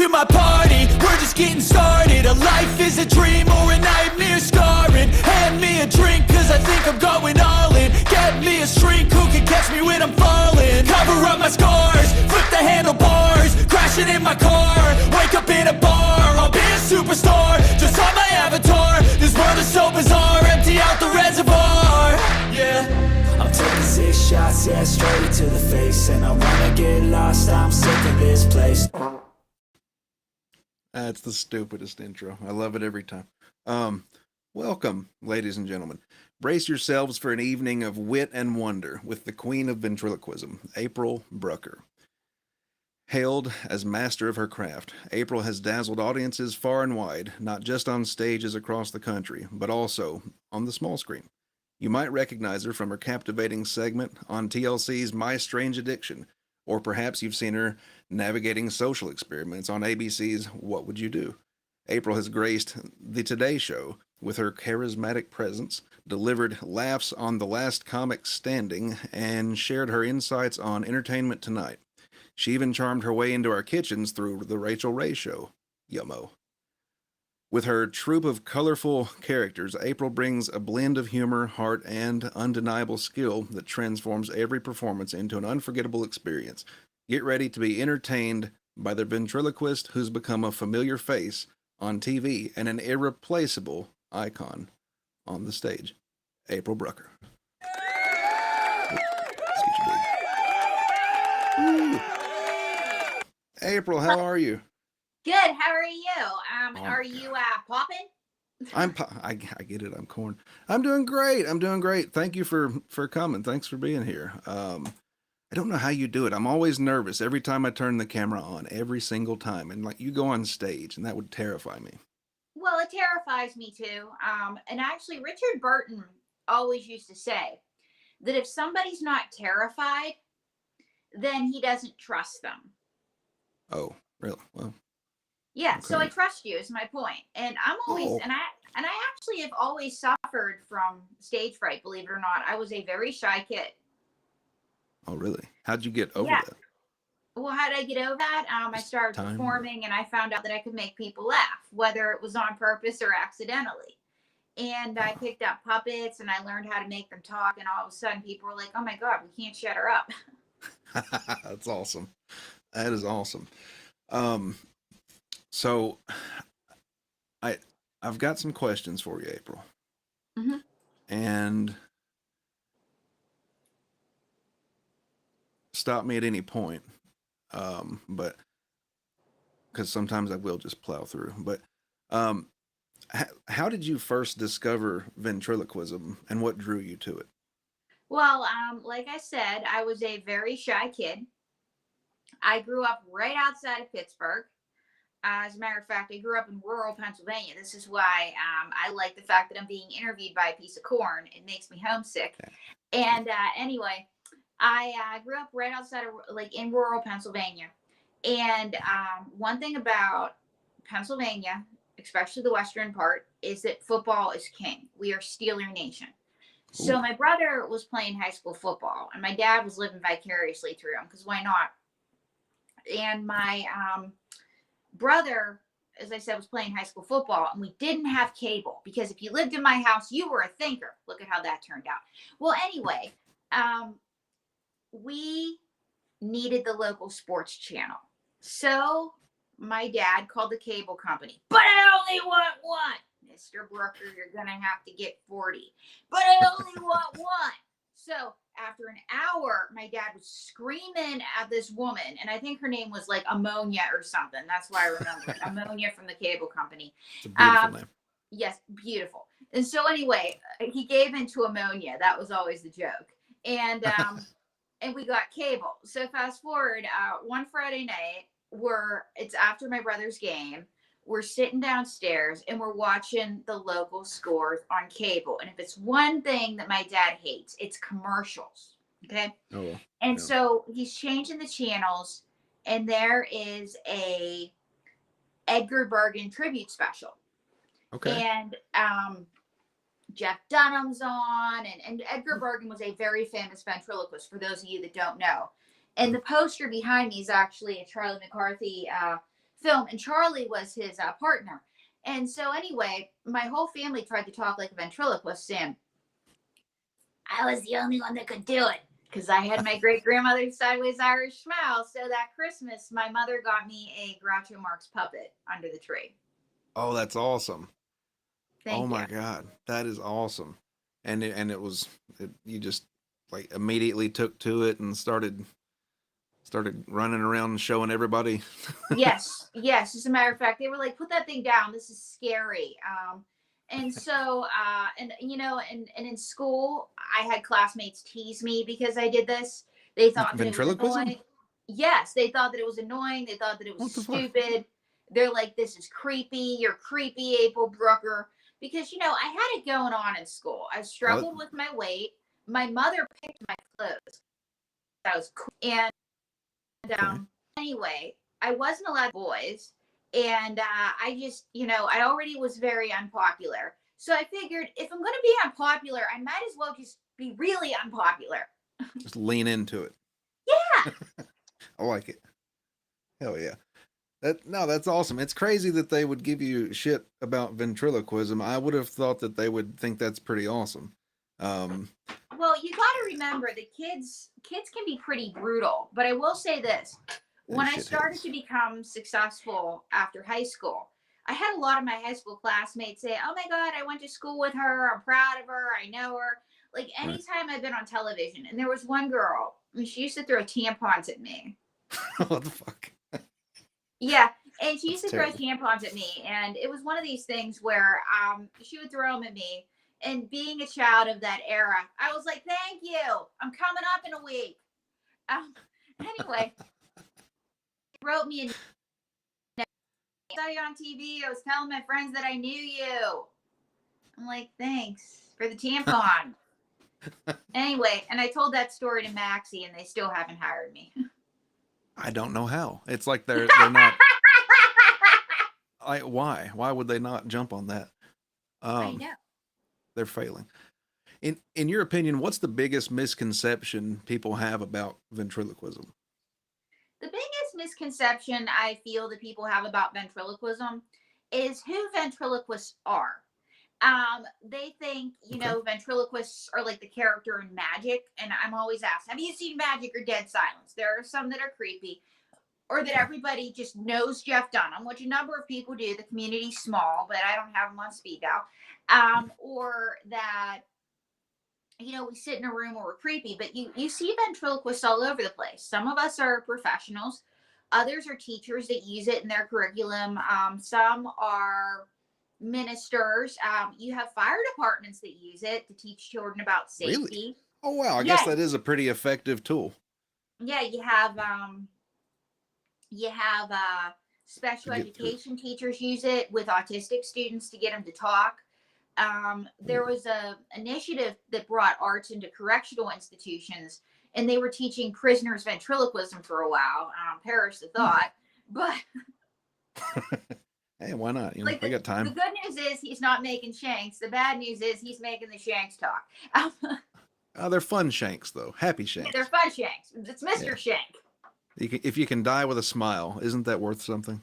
to my party, we're just getting started. A life is a dream or a nightmare scarring. Hand me a drink cause I think I'm going all in. Get me a shrink who can catch me when I'm falling. Cover up my scars, flip the handlebars, crashing in my car, wake up in a bar. I'll be a superstar, just on my avatar. This world is so bizarre, empty out the reservoir. Yeah, I'm taking 6 shots, yeah, straight to the face. And I wanna get lost, I'm sick of this place. That's the stupidest intro. I love it every time. Welcome, ladies and gentlemen. Brace yourselves for an evening of wit and wonder with the queen of ventriloquism, April Brucker. Hailed as master of her craft, April has dazzled audiences far and wide, not just on stages across the country, but also on the small screen. You might recognize her from her captivating segment on TLC's My Strange Addiction, or perhaps you've seen her navigating social experiments on ABC's What Would You Do? April has graced The Today Show with her charismatic presence, delivered laughs on The Last Comic Standing, and shared her insights on Entertainment Tonight. She even charmed her way into our kitchens through The Rachel Ray Show. Yummo. With her troupe of colorful characters, April brings a blend of humor, heart, and undeniable skill that transforms every performance into an unforgettable experience. Get ready to be entertained by the ventriloquist who's become a familiar face on TV and an irreplaceable icon on the stage, April Brucker. April, how are you? Good. How are you? Are you popping? I get it. I'm corn. I'm doing great. Thank you for coming. Thanks for being here. I don't know how you do it. I'm always nervous every time I turn the camera on, every single time. And like you go on stage and that would terrify me. Well, it terrifies me too. And actually Richard Burton always used to say that if somebody's not terrified, then he doesn't trust them. Oh, really? Well, yeah. okay. So I trust you is my point. And I'm always, and I actually have always suffered from stage fright, believe it or not. I was a very shy kid. Oh, really? How'd you get over that? Well, how did I get over that? I started performing and I found out that I could make people laugh, whether it was on purpose or accidentally. And I picked up puppets and I learned how to make them talk. And all of a sudden people were like, oh my God, we can't shut her up. That's awesome. That is awesome. So I've got some questions for you, April. Mm-hmm. And stop me at any point. But because sometimes I will just plow through. But how did you first discover ventriloquism and what drew you to it? Well, like I said, I was a very shy kid. I grew up right outside of Pittsburgh. As a matter of fact, I grew up in rural Pennsylvania. This is why I like the fact that I'm being interviewed by a piece of corn. It makes me homesick. And anyway, I grew up right outside of, like, in rural Pennsylvania. And one thing about Pennsylvania, especially the western part, is that football is king. We are Steeler Nation. So my brother was playing high school football, and my dad was living vicariously through him, because why not? And my brother, as I said, was playing high school football, and we didn't have cable, because if you lived in my house, you were a thinker. Look at how that turned out. Well, anyway, we needed the local sports channel. So my dad called the cable company. But I only want one. Mr. Brucker, you're going to have to get 40. But I only want one. So after an hour, my dad was screaming at this woman. And I think her name was like Ammonia or something. That's why I remember it. Ammonia from the cable company. It's a beautiful name. Yes, beautiful. And so anyway, he gave into ammonia. That was always the joke. And and we got cable. So fast forward, one Friday night, it's after my brother's game. We're sitting downstairs and we're watching the local scores on cable. And if it's one thing that my dad hates, it's commercials. Okay. Oh, and so he's changing the channels, and there is a Edgar Bergen tribute special. Okay. And Jeff Dunham's on, and Edgar Bergen was a very famous ventriloquist, for those of you that don't know. And the poster behind me is actually a Charlie McCarthy film, and Charlie was his partner. And so anyway, my whole family tried to talk like a ventriloquist, and I was the only one that could do it because I had my great grandmother's sideways Irish smile. So that Christmas, my mother got me a Groucho Marx puppet under the tree. Oh, that's awesome. Thank Oh my you. God, that is awesome. And you just like immediately took to it and started running around and showing everybody. Yes, yes. As a matter of fact, they were like, "Put that thing down. This is scary." And so, and and in school, I had classmates tease me because I did this. They thought that it was Ventriloquism? annoying. Yes, they thought that it was annoying. They thought that it was What the fuck? stupid. They're like, "This is creepy. You're creepy, April Brucker." Because I had it going on in school. I struggled with my weight. My mother picked my clothes. I was cool. And anyway, I wasn't allowed boys, and I just, I already was very unpopular. So I figured if I'm going to be unpopular, I might as well just be really unpopular. Just lean into it. Yeah. I like it. Hell yeah. That's awesome. It's crazy that they would give you shit about ventriloquism. I would have thought that they would think that's pretty awesome. Well, you got to remember the kids can be pretty brutal, but I will say this. When I started to become successful after high school, I had a lot of my high school classmates say, "Oh my God, I went to school with her. I'm proud of her. I know her." Like anytime I've been on television, and there was one girl, and she used to throw tampons at me. What the fuck? Yeah, and she used to terrible. throw tampons at me, and it was one of these things where she would throw them at me. And being a child of that era, I was like, "Thank you. I'm coming up in a week." Anyway, wrote me I saw you on TV. I was telling my friends that I knew you. I'm like, "Thanks for the tampon." Anyway, and I told that story to Maxie, and they still haven't hired me. I don't know how. It's like they're not. Why? Why would they not jump on that? I know. They're failing. In your opinion, what's the biggest misconception people have about ventriloquism? The biggest misconception I feel that people have about ventriloquism is who ventriloquists are. They think, ventriloquists are like the character in Magic. And I'm always asked, have you seen Magic or Dead Silence? There are some that are creepy, or that everybody just knows Jeff Dunham, which a number of people do. The community's small, but I don't have them on speed dial. Or that, we sit in a room where we're creepy, but you see ventriloquists all over the place. Some of us are professionals. Others are teachers that use it in their curriculum. Some are ministers. You have fire departments that use it to teach children about safety. Really? Oh wow, I guess that is a pretty effective tool. Yeah, you have special education teachers use it with autistic students to get them to talk. There was a initiative that brought arts into correctional institutions, and they were teaching prisoners ventriloquism for a while. Perish the thought, but hey, why not? Like they got time. The good news is he's not making shanks. The bad news is he's making the shanks talk. They're fun shanks, though. Happy shanks. Yeah, they're fun shanks. It's Mr. Shank. If you can die with a smile, isn't that worth something?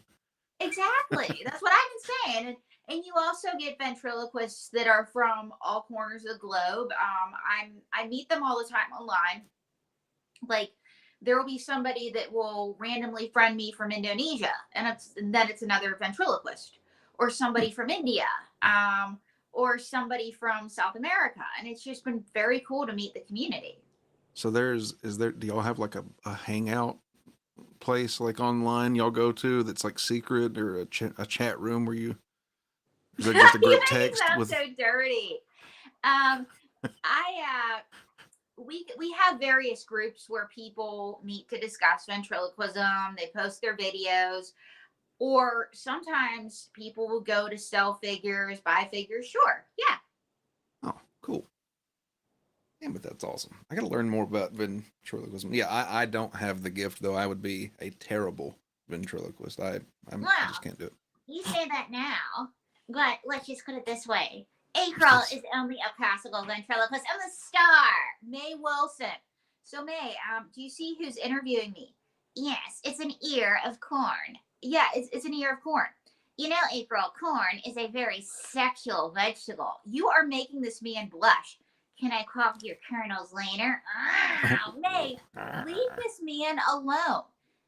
Exactly. That's what I've been saying. And you also get ventriloquists that are from all corners of the globe. I meet them all the time online. Like, there will be somebody that will randomly friend me from Indonesia, and then it's another ventriloquist, or somebody from India, or somebody from South America, and it's just been very cool to meet the community. So do y'all have like a hangout place like online y'all go to that's like secret, or a chat room where you? Is there just a group text with? So dirty. We have various groups where people meet to discuss ventriloquism. They post their videos, or sometimes people will go to sell figures, buy figures. Sure, yeah. Oh, cool. Yeah, but that's awesome. I got to learn more about ventriloquism. Yeah, I don't have the gift though. I would be a terrible ventriloquist. I just can't do it. You say that now, but let's just put it this way. April is only a classical ventriloquist. I'm the star, May Wilson. So May, do you see who's interviewing me? Yes, it's an ear of corn. Yeah, it's an ear of corn. You know, April, corn is a very sexual vegetable. You are making this man blush. Can I cough your kernels later? Oh, May, leave this man alone.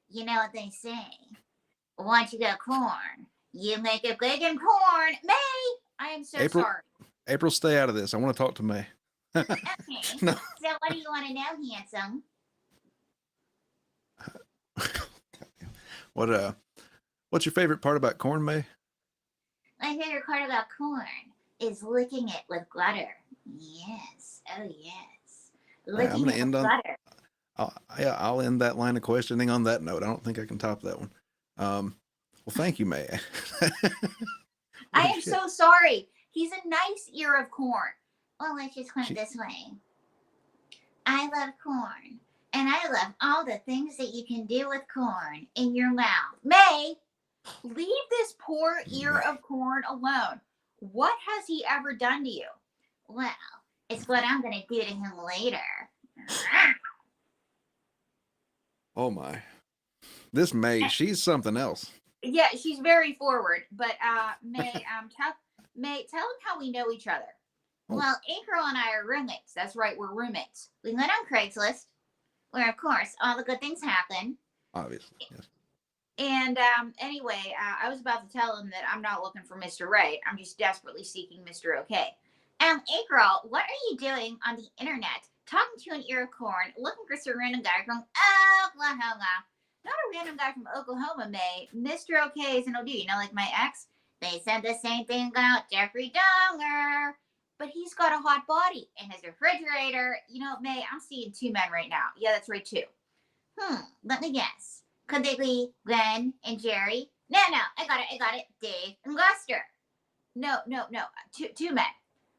You know what they say. Once you get corn, you make it big in corn. May, I am so April, sorry. April, stay out of this. I want to talk to May. Okay. No. So what do you want to know, handsome? What's your favorite part about corn, May? My favorite part about corn is licking it with butter. Yes. Oh, yes. I'm Licking gonna it end with on. butter. I'll end that line of questioning on that note. I don't think I can top that one. Well, thank you, May. I am so sorry. He's a nice ear of corn. Well, let's just put it this way. I love corn, and I love all the things that you can do with corn in your mouth. May, leave this poor ear of corn alone. What has he ever done to you? Well, it's what I'm going to do to him later. Oh my, this May, she's something else. Yeah, she's very forward. But May, tell him how we know each other. Oh. Well, April and I are roommates. That's right, we're roommates. We met on Craigslist, where of course all the good things happen. Obviously, yes. And anyway, I was about to tell him that I'm not looking for Mr. Right. I'm just desperately seeking Mr. Okay. April, what are you doing on the internet? Talking to an ear of corn, looking for some random guy from Oklahoma. Not a random guy from Oklahoma, May. Mr. Okay is an OD. You know, like my ex? They said the same thing about Jeffrey Dahmer. But he's got a hot body in his refrigerator. You know, May, I'm seeing two men right now. Yeah, that's right, two. Let me guess. Could they be Glenn and Jerry? No, I got it. Dave and Lester. No. Two men.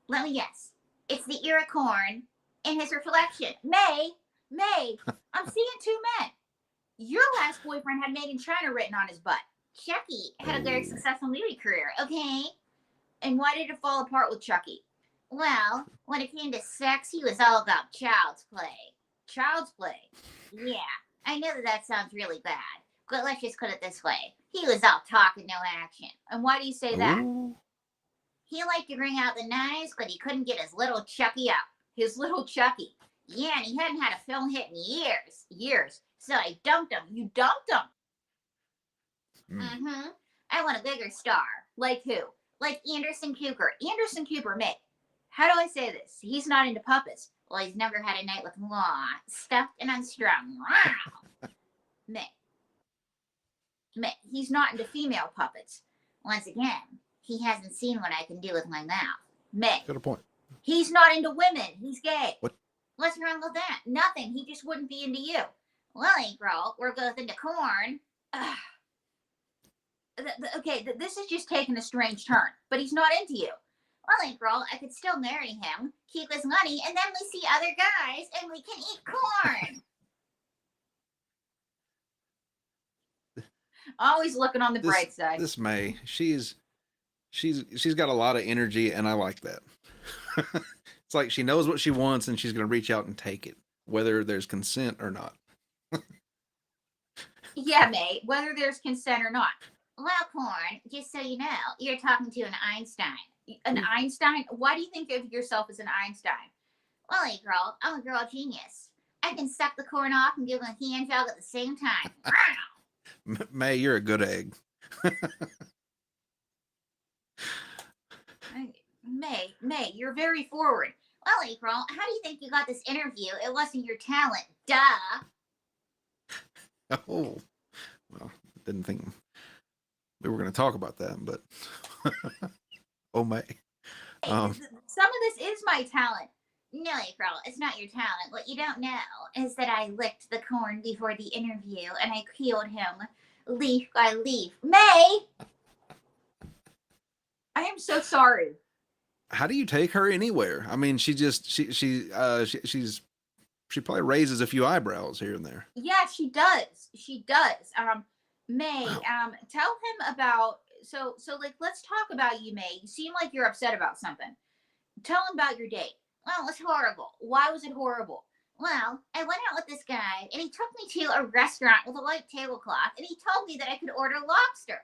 Let me guess. It's the ear of corn in his reflection. May, I'm seeing two men. Your last boyfriend had Made in China written on his butt. Chucky had a very successful movie career, okay? And why did it fall apart with Chucky? Well, when it came to sex, he was all about child's play. Child's play? Yeah, I know that sounds really bad, but let's just put it this way. He was all talk and no action. And why do you say that? Ooh. He liked to bring out the knives, but he couldn't get his little Chucky out. His little Chucky. Yeah, and he hadn't had a film hit in years. So I dumped him. You dumped him? Mm-hmm. I want a bigger star. Like who? Like Anderson Cooper. Anderson Cooper, May. How do I say this? He's not into puppets. Well, he's never had a night with Law, stuffed and unstrung. May, he's not into female puppets. Once again, he hasn't seen what I can do with my mouth. May. Got a point. He's not into women. He's gay. What? What's wrong with that? Nothing. He just wouldn't be into you. Well, April, we're both into corn. Okay, this is just taking a strange turn, but he's not into you. Well, April, I could still marry him, keep his money, and then we see other guys and we can eat corn. Always looking on the bright side. This May, she's got a lot of energy, and I like that. It's like she knows what she wants, and she's going to reach out and take it, whether there's consent or not. Yeah, May, whether there's consent or not. Well, Corn, just so you know, you're talking to an Einstein. An Einstein? Why do you think of yourself as an Einstein? Well, hey, girl, I'm a girl genius. I can suck the corn off and give him a hand job at the same time. May, you're a good egg. May, you're very forward. Well, April, how do you think you got this interview? It wasn't your talent. Duh. Oh, well, didn't think we were going to talk about that, but oh, May. Some of this is my talent. No, April, it's not your talent. What you don't know is that I licked the corn before the interview and I peeled him leaf by leaf. May! I am so sorry. How do you take her anywhere? I mean, she probably raises a few eyebrows here and there. Yeah, she does. May, tell him about, so like, let's talk about you, May. You seem like you're upset about something. Tell him about your date. Well, it was horrible. Why was it horrible? Well, I went out with this guy, and he took me to a restaurant with a white tablecloth, and he told me that I could order lobster.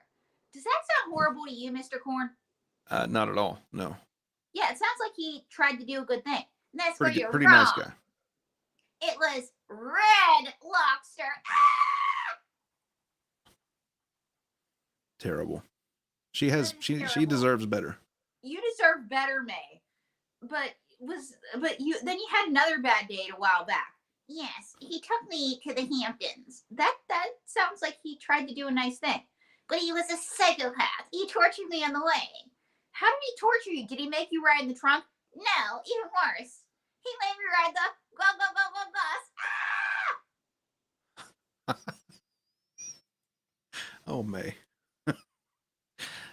Does that sound horrible to you, Mr. Corn? Not at all. No. Yeah, it sounds like he tried to do a good thing. And that's where you're Pretty wrong. nice guy. It was red lobster. Terrible. She deserves better. You deserve better, May. But you had another bad date a while back. Yes, he took me to the Hamptons. That sounds like he tried to do a nice thing. But he was a psychopath. He tortured me on the way. How did he torture you? Did he make you ride in the trunk? No, even worse. He made me ride the go bus. Oh, May.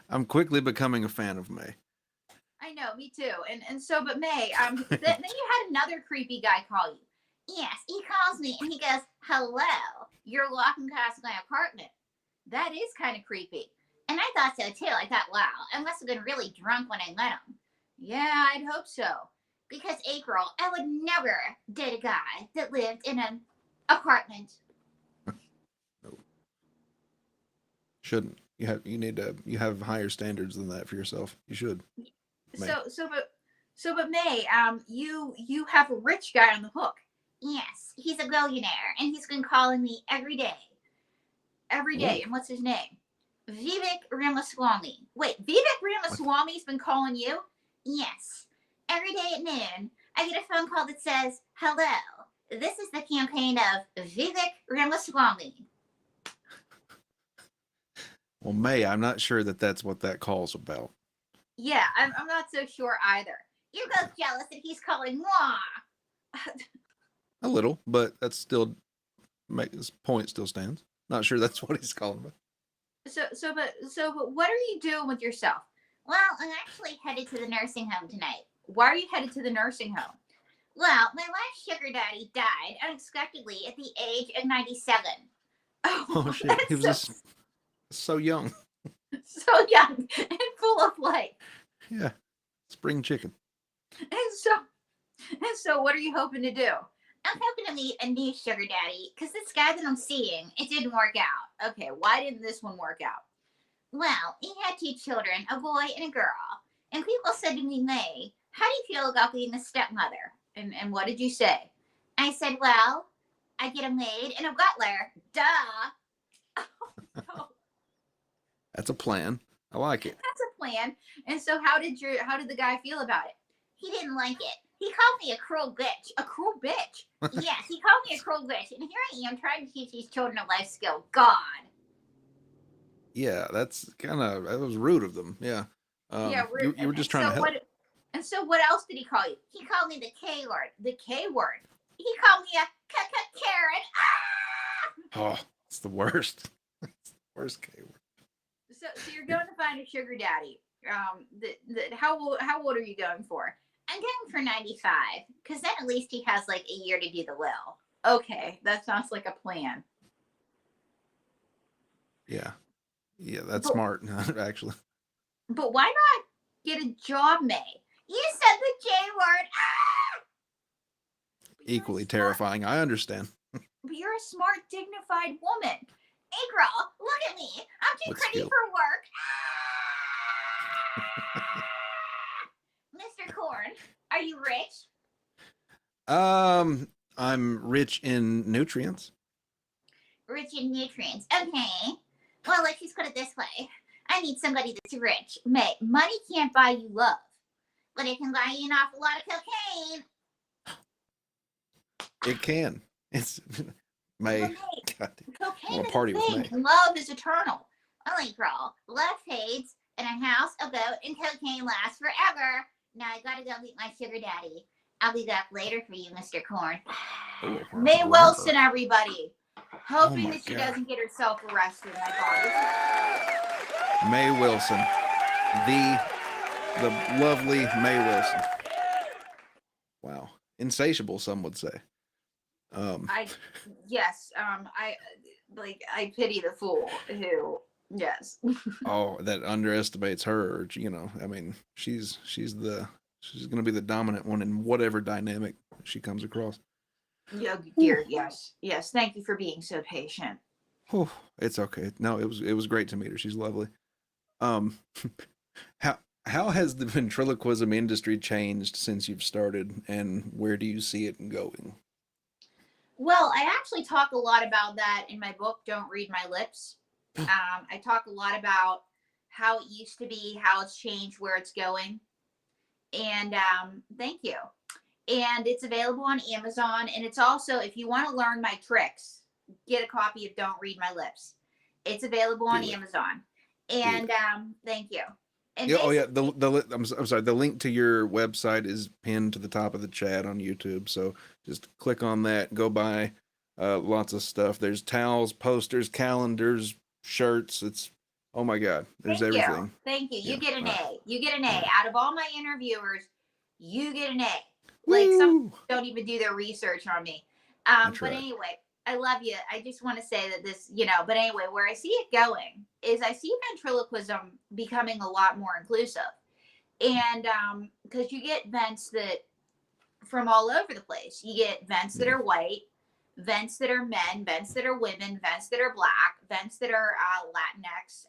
I'm quickly becoming a fan of May. I know, me too. And so, but May, then you had another creepy guy call you. Yes, he calls me and he goes, "Hello, you're walking past my apartment." That is kind of creepy. And I thought so too. I thought, wow, I must have been really drunk when I met him. Yeah, I'd hope so. Because April, I would never date a guy that lived in an apartment. No. Shouldn't. You have higher standards than that for yourself. You should. May. But May, you have a rich guy on the hook. Yes, he's a billionaire, and he's been calling me every day. Every day. And what's his name? Vivek Ramaswamy. Wait, Vivek Ramaswamy's been calling you? Yes. Every day at noon, I get a phone call that says, "Hello, this is the campaign of Vivek Ramaswamy." Well, May, I'm not sure that's what that call's about. Yeah, I'm not so sure either. You're both jealous that he's calling moi. A little, but that's still this point still stands. Not sure that's what he's calling about. But what are you doing with yourself? Well, I'm actually headed to the nursing home tonight. Why are you headed to the nursing home? Well, my last sugar daddy died unexpectedly at the age of 97. Oh shit! He was just so young. So young and full of life. Yeah, spring chicken. And so, what are you hoping to do? I'm hoping to meet a new sugar daddy because this guy that I'm seeing, it didn't work out. Okay, why didn't this one work out? Well, he had 2 children, a boy and a girl. And people said to me, "May, how do you feel about being a stepmother?" And what did you say? I said, "Well, I get a maid and a butler. Duh." Oh, That's a plan. I like it. that's a plan. And so how did the guy feel about it? He didn't like it. He called me a cruel bitch. A cruel bitch. Yes, he called me a cruel bitch. And here I am trying to teach these children a life skill. God. Yeah, that was rude of them. Yeah. Yeah, rude. You were just trying to help. And so what else did he call you? He called me the K word. The K word. He called me a Karen. Oh, it's the worst. It's the worst K word. So you're going to find a sugar daddy. How old are you going for? I'm going for 95, because then at least he has like a year to do the will. Okay, that sounds like a plan. Yeah, that's smart, actually. But why not get a job, May? You said the J word. Equally terrifying. I understand. But you're a smart, dignified woman. April, look at me. I'm too pretty for work. Mr. Corn, are you rich? I'm rich in nutrients. Rich in nutrients. Okay. Well, let's just put it this way. I need somebody that's rich. May, money can't buy you love, but it can buy you an awful lot of cocaine. It can. It's May. God, cocaine I want to party with May. Love is eternal. Only girl. Love fades in a house, a boat, and cocaine lasts forever. Now I gotta go meet my sugar daddy. I'll be back later for you, Mr. Corn. Oh, May Wilson, everybody. Hoping that she God. doesn't get herself arrested. My God. May Wilson. The lovely May Wilson. Wow. Insatiable, some would say. I pity the fool who, yes. Oh, that underestimates her. I mean, she's going to be the dominant one in whatever dynamic she comes across. Yeah, dear. Yes. Yes. Thank you for being so patient. Whew, it's okay. No, it was great to meet her. She's lovely. Um, how how has the ventriloquism industry changed since you've started, and where do you see it going? Well, I actually talk a lot about that in my book, Don't Read My Lips. I talk a lot about how it used to be, how it's changed, where it's going. And thank you. And it's available on Amazon. And it's also, if you want to learn my tricks, get a copy of Don't Read My Lips. It's available on Do it. Amazon. Do And it. thank you. And Yeah. Oh yeah. basically, I'm sorry. The link to your website is pinned to the top of the chat on YouTube. So just click on that. Go buy lots of stuff. There's towels, posters, calendars, shirts. It's oh my god. There's thank you. everything. Thank you. You Yeah. get an All right. A. You get an A. All right. Out of all my interviewers, you get an A. Like some Woo! don't even do their research on me. That's But right. anyway, I love you. I just want to say that this, but anyway, where I see it going is I see ventriloquism becoming a lot more inclusive. And because you get vents that from all over the place. You get vents that Yeah. are white, vents that are men, vents that are women, vents that are black, vents that are Latinx,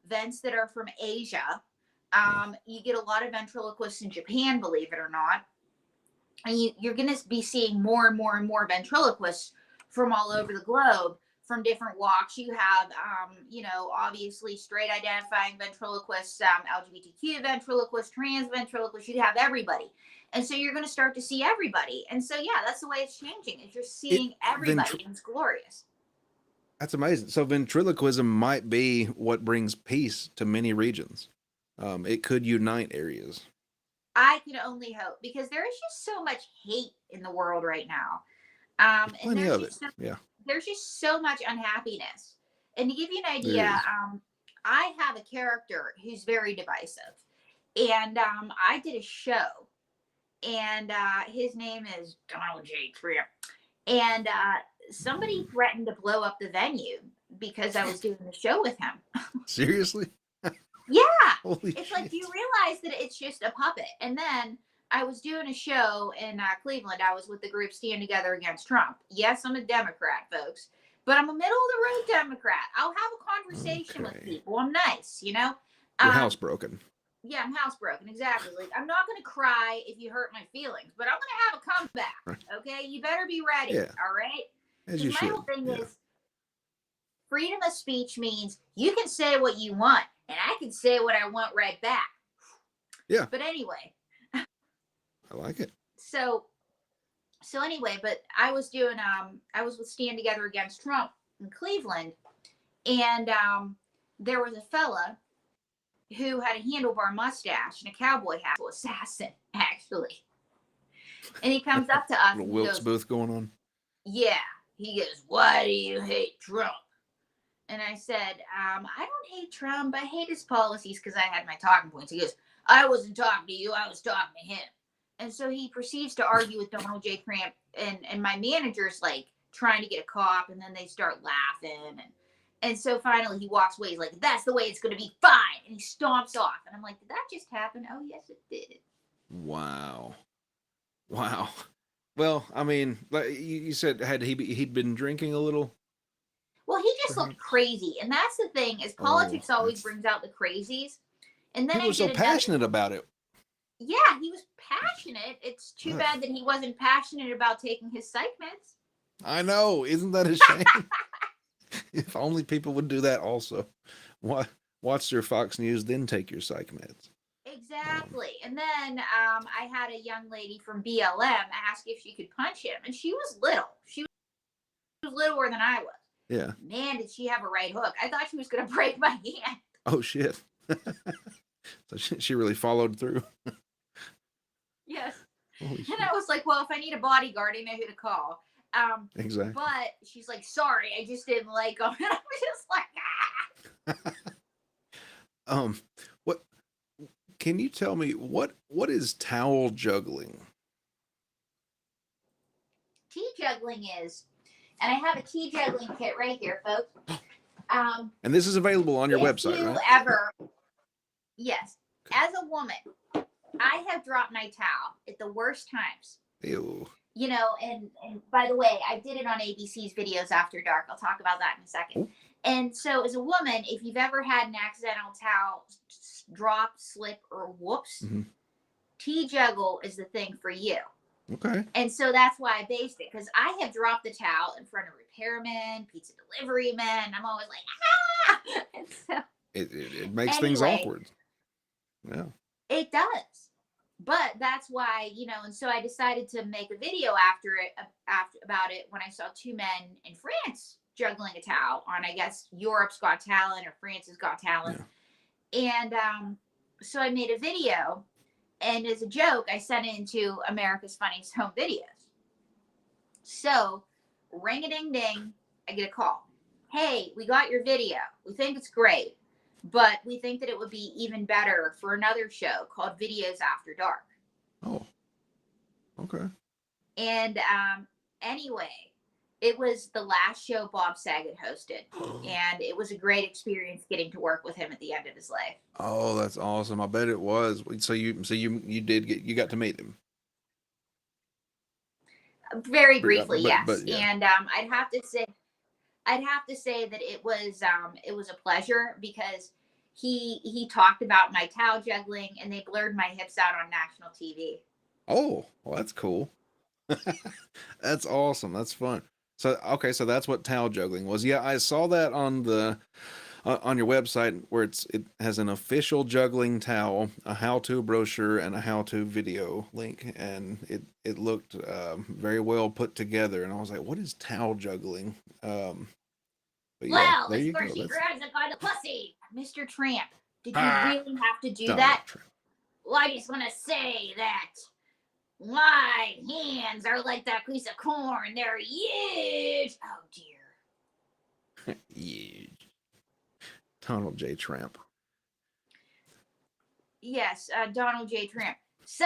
vents that are from Asia. Yeah. You get a lot of ventriloquists in Japan, believe it or not. And you're going to be seeing more and more and more ventriloquists from all over the globe from different walks. You have, obviously straight identifying ventriloquists, LGBTQ ventriloquists, trans ventriloquists. You have everybody. And so you're going to start to see everybody. And so, yeah, that's the way it's changing. Is you're It seeing everybody, and it's glorious. That's amazing. So ventriloquism might be what brings peace to many regions. It could unite areas. I can only hope because there is just so much hate in the world right now. There's And plenty of it. Yeah, there's just so much unhappiness. And to give you an there idea, is. I have a character who's very divisive. And I did a show, and his name is Donald J. Trump. And somebody threatened to blow up the venue because I was doing the show with him. Seriously? Yeah. Holy It's shit. like, do you realize that it's just a puppet? And then I was doing a show in Cleveland. I was with the group Stand Together Against Trump. Yes, I'm a Democrat, folks, but I'm a middle of the road Democrat. I'll have a conversation with Okay. people. I'm nice, Your Um, housebroken. yeah, I'm housebroken. Exactly. Like, I'm not going to cry if you hurt my feelings, but I'm going to have a comeback. Right. Okay. You better be ready. Yeah. All right. As Because you my should. whole thing Yeah. is freedom of speech means you can say what you want, and I can say what I want right back. Yeah. But anyway, I like it. so anyway, but I was doing I was with Stand Together Against Trump in Cleveland, and there was a fella who had a handlebar mustache and a cowboy hat, assassin actually, and he comes up to us Little and he Wilkes goes, Booth going on. "Yeah," he goes, "Why do you hate Trump?" And I said, I don't hate Trump. I hate his policies because I had my talking points. He goes, "I wasn't talking to you. I was talking to him." And so he proceeds to argue with Donald J. Trump. And my manager's like trying to get a cop. And then they start laughing. And so finally he walks away. He's like, "That's the way it's going to be, fine." And he stomps off. And I'm like, "Did that just happen?" "Oh, yes, it did." Wow. Wow. Well, I mean, like you said, he'd been drinking a little? Well, he just looked Perhaps. crazy. And that's the thing is Oh, politics always that's brings out the crazies. And then people I are so did another. passionate about it. Yeah, he was passionate. It's too Ugh. bad that he wasn't passionate about taking his psych meds. I know. Isn't that a shame? If only people would do that also. Watch their Fox News, then take your psych meds. Exactly. And then I had a young lady from BLM ask if she could punch him, and she was little. She was littler than I was. Yeah. Man, did she have a right hook. I thought she was going to break my hand. Oh, shit. So she really followed through. Yes. Holy shit. And I was like, well, if I need a bodyguard, I know who to call. Exactly. But she's like, "Sorry, I just didn't like him." And I was just like, ah. What can you tell me what is towel juggling? Tea juggling is, and I have a tea juggling kit right here, folks. And this is available on your if website, you right? ever, yes, as a woman, I have dropped my towel at the worst times. Ew. you know, and by the way, I did it on ABC's Videos After Dark. I'll talk about that in a second. Ooh. And so, as a woman, if you've ever had an accidental towel drop, slip, or whoops, T-juggle is the thing for you. Okay. And so that's why I based it, because I have dropped the towel in front of repairmen, pizza delivery men. I'm always like, ah! And so, it makes things awkward. Yeah. It does. But that's why, you know, and so I decided to make a video after about it when I saw two men in France juggling a towel on, I guess, Europe's Got Talent or France's Got Talent. Yeah. And so I made a video, and as a joke, I sent it into America's Funniest Home Videos. So, ring-a-ding-ding, I get a call. Hey, we got your video. We think it's great, but we think that it would be even better for another show called Videos After Dark. Oh, okay. And anyway, it was the last show Bob Saget hosted, and it was a great experience getting to work with him at the end of his life. Oh, that's awesome! I bet it was. So you got to meet him. Very briefly, yes. But, yeah. And I'd have to say that it was a pleasure, because he talked about my towel juggling, and they blurred my hips out on national TV. Oh, well, that's cool. That's awesome. That's fun. So, okay, so that's what towel juggling was. Yeah, I saw that on the on your website, where it has an official juggling towel, a how-to brochure, and a how-to video link, and it looked very well put together. And I was like, what is towel juggling? But yeah, well, there it's you where go. she grabs it by the pussy. Mr. Tramp, did you really have to do Donald that? Trump. Well, I just want to say that my hands are like that piece of corn. They're huge. Oh, dear. Huge. Donald J. Trump. Yes, Donald J. Trump. So,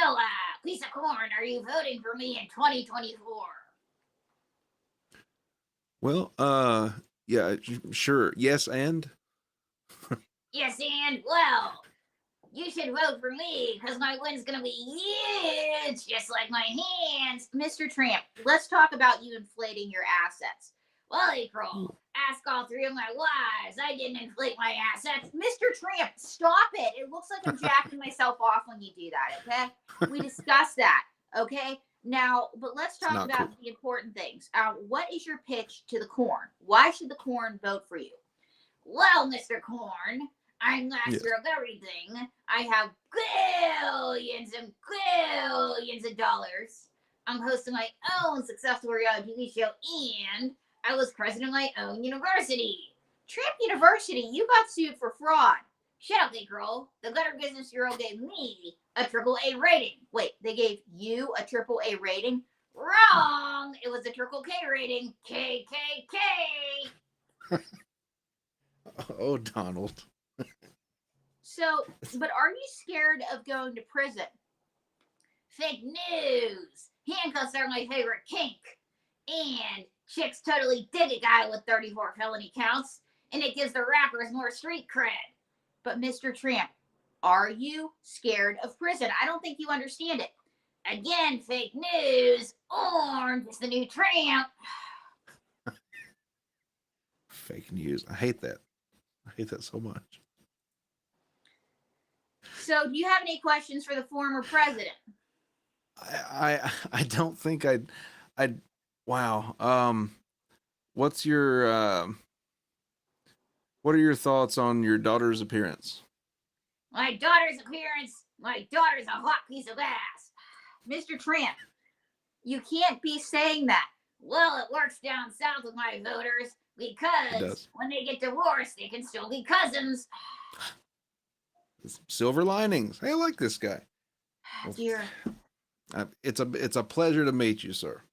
piece of corn, are you voting for me in 2024? Well, yeah, sure. Yes, and? Yes, and, well, you should vote for me, because my win's going to be huge, just like my hands. Mr. Tramp, let's talk about you inflating your assets. Well, April, ask all three of my wives. I didn't inflate my assets. Mr. Tramp, stop it. It looks like I'm jacking myself off when you do that, okay? We discussed that, okay? Now, but let's talk about the important things. What is your pitch to the corn? Why should the corn vote for you? Well, Mr. Corn, I'm master of everything. I have billions and billions of dollars. I'm hosting my own successful reality TV show, and I was president of my own university. Tramp University, you got sued for fraud. Shut up, big girl. The Better Business Bureau gave me a AAA rating. Wait, they gave you a AAA rating? Wrong. It was a triple K rating. KKK. Oh, Donald. So, but are you scared of going to prison? Fake news. Handcuffs are my favorite kink. And chicks totally dig a guy with 34 felony counts, and it gives the rappers more street cred. But Mr. Tramp, are you scared of prison? I don't think you understand it. Again, fake news. Orange is the new Tramp. Fake news. I hate that. I hate that so much. So, do you have any questions for the former president? I don't think I'd wow. What's your what are your thoughts on your daughter's appearance? My daughter's a hot piece of ass. Mr. Tramp, you can't be saying that. Well, it works down south with my voters, because when they get divorced, they can still be cousins. Silver linings. Hey, I like this guy. Dear. It's a pleasure to meet you, sir.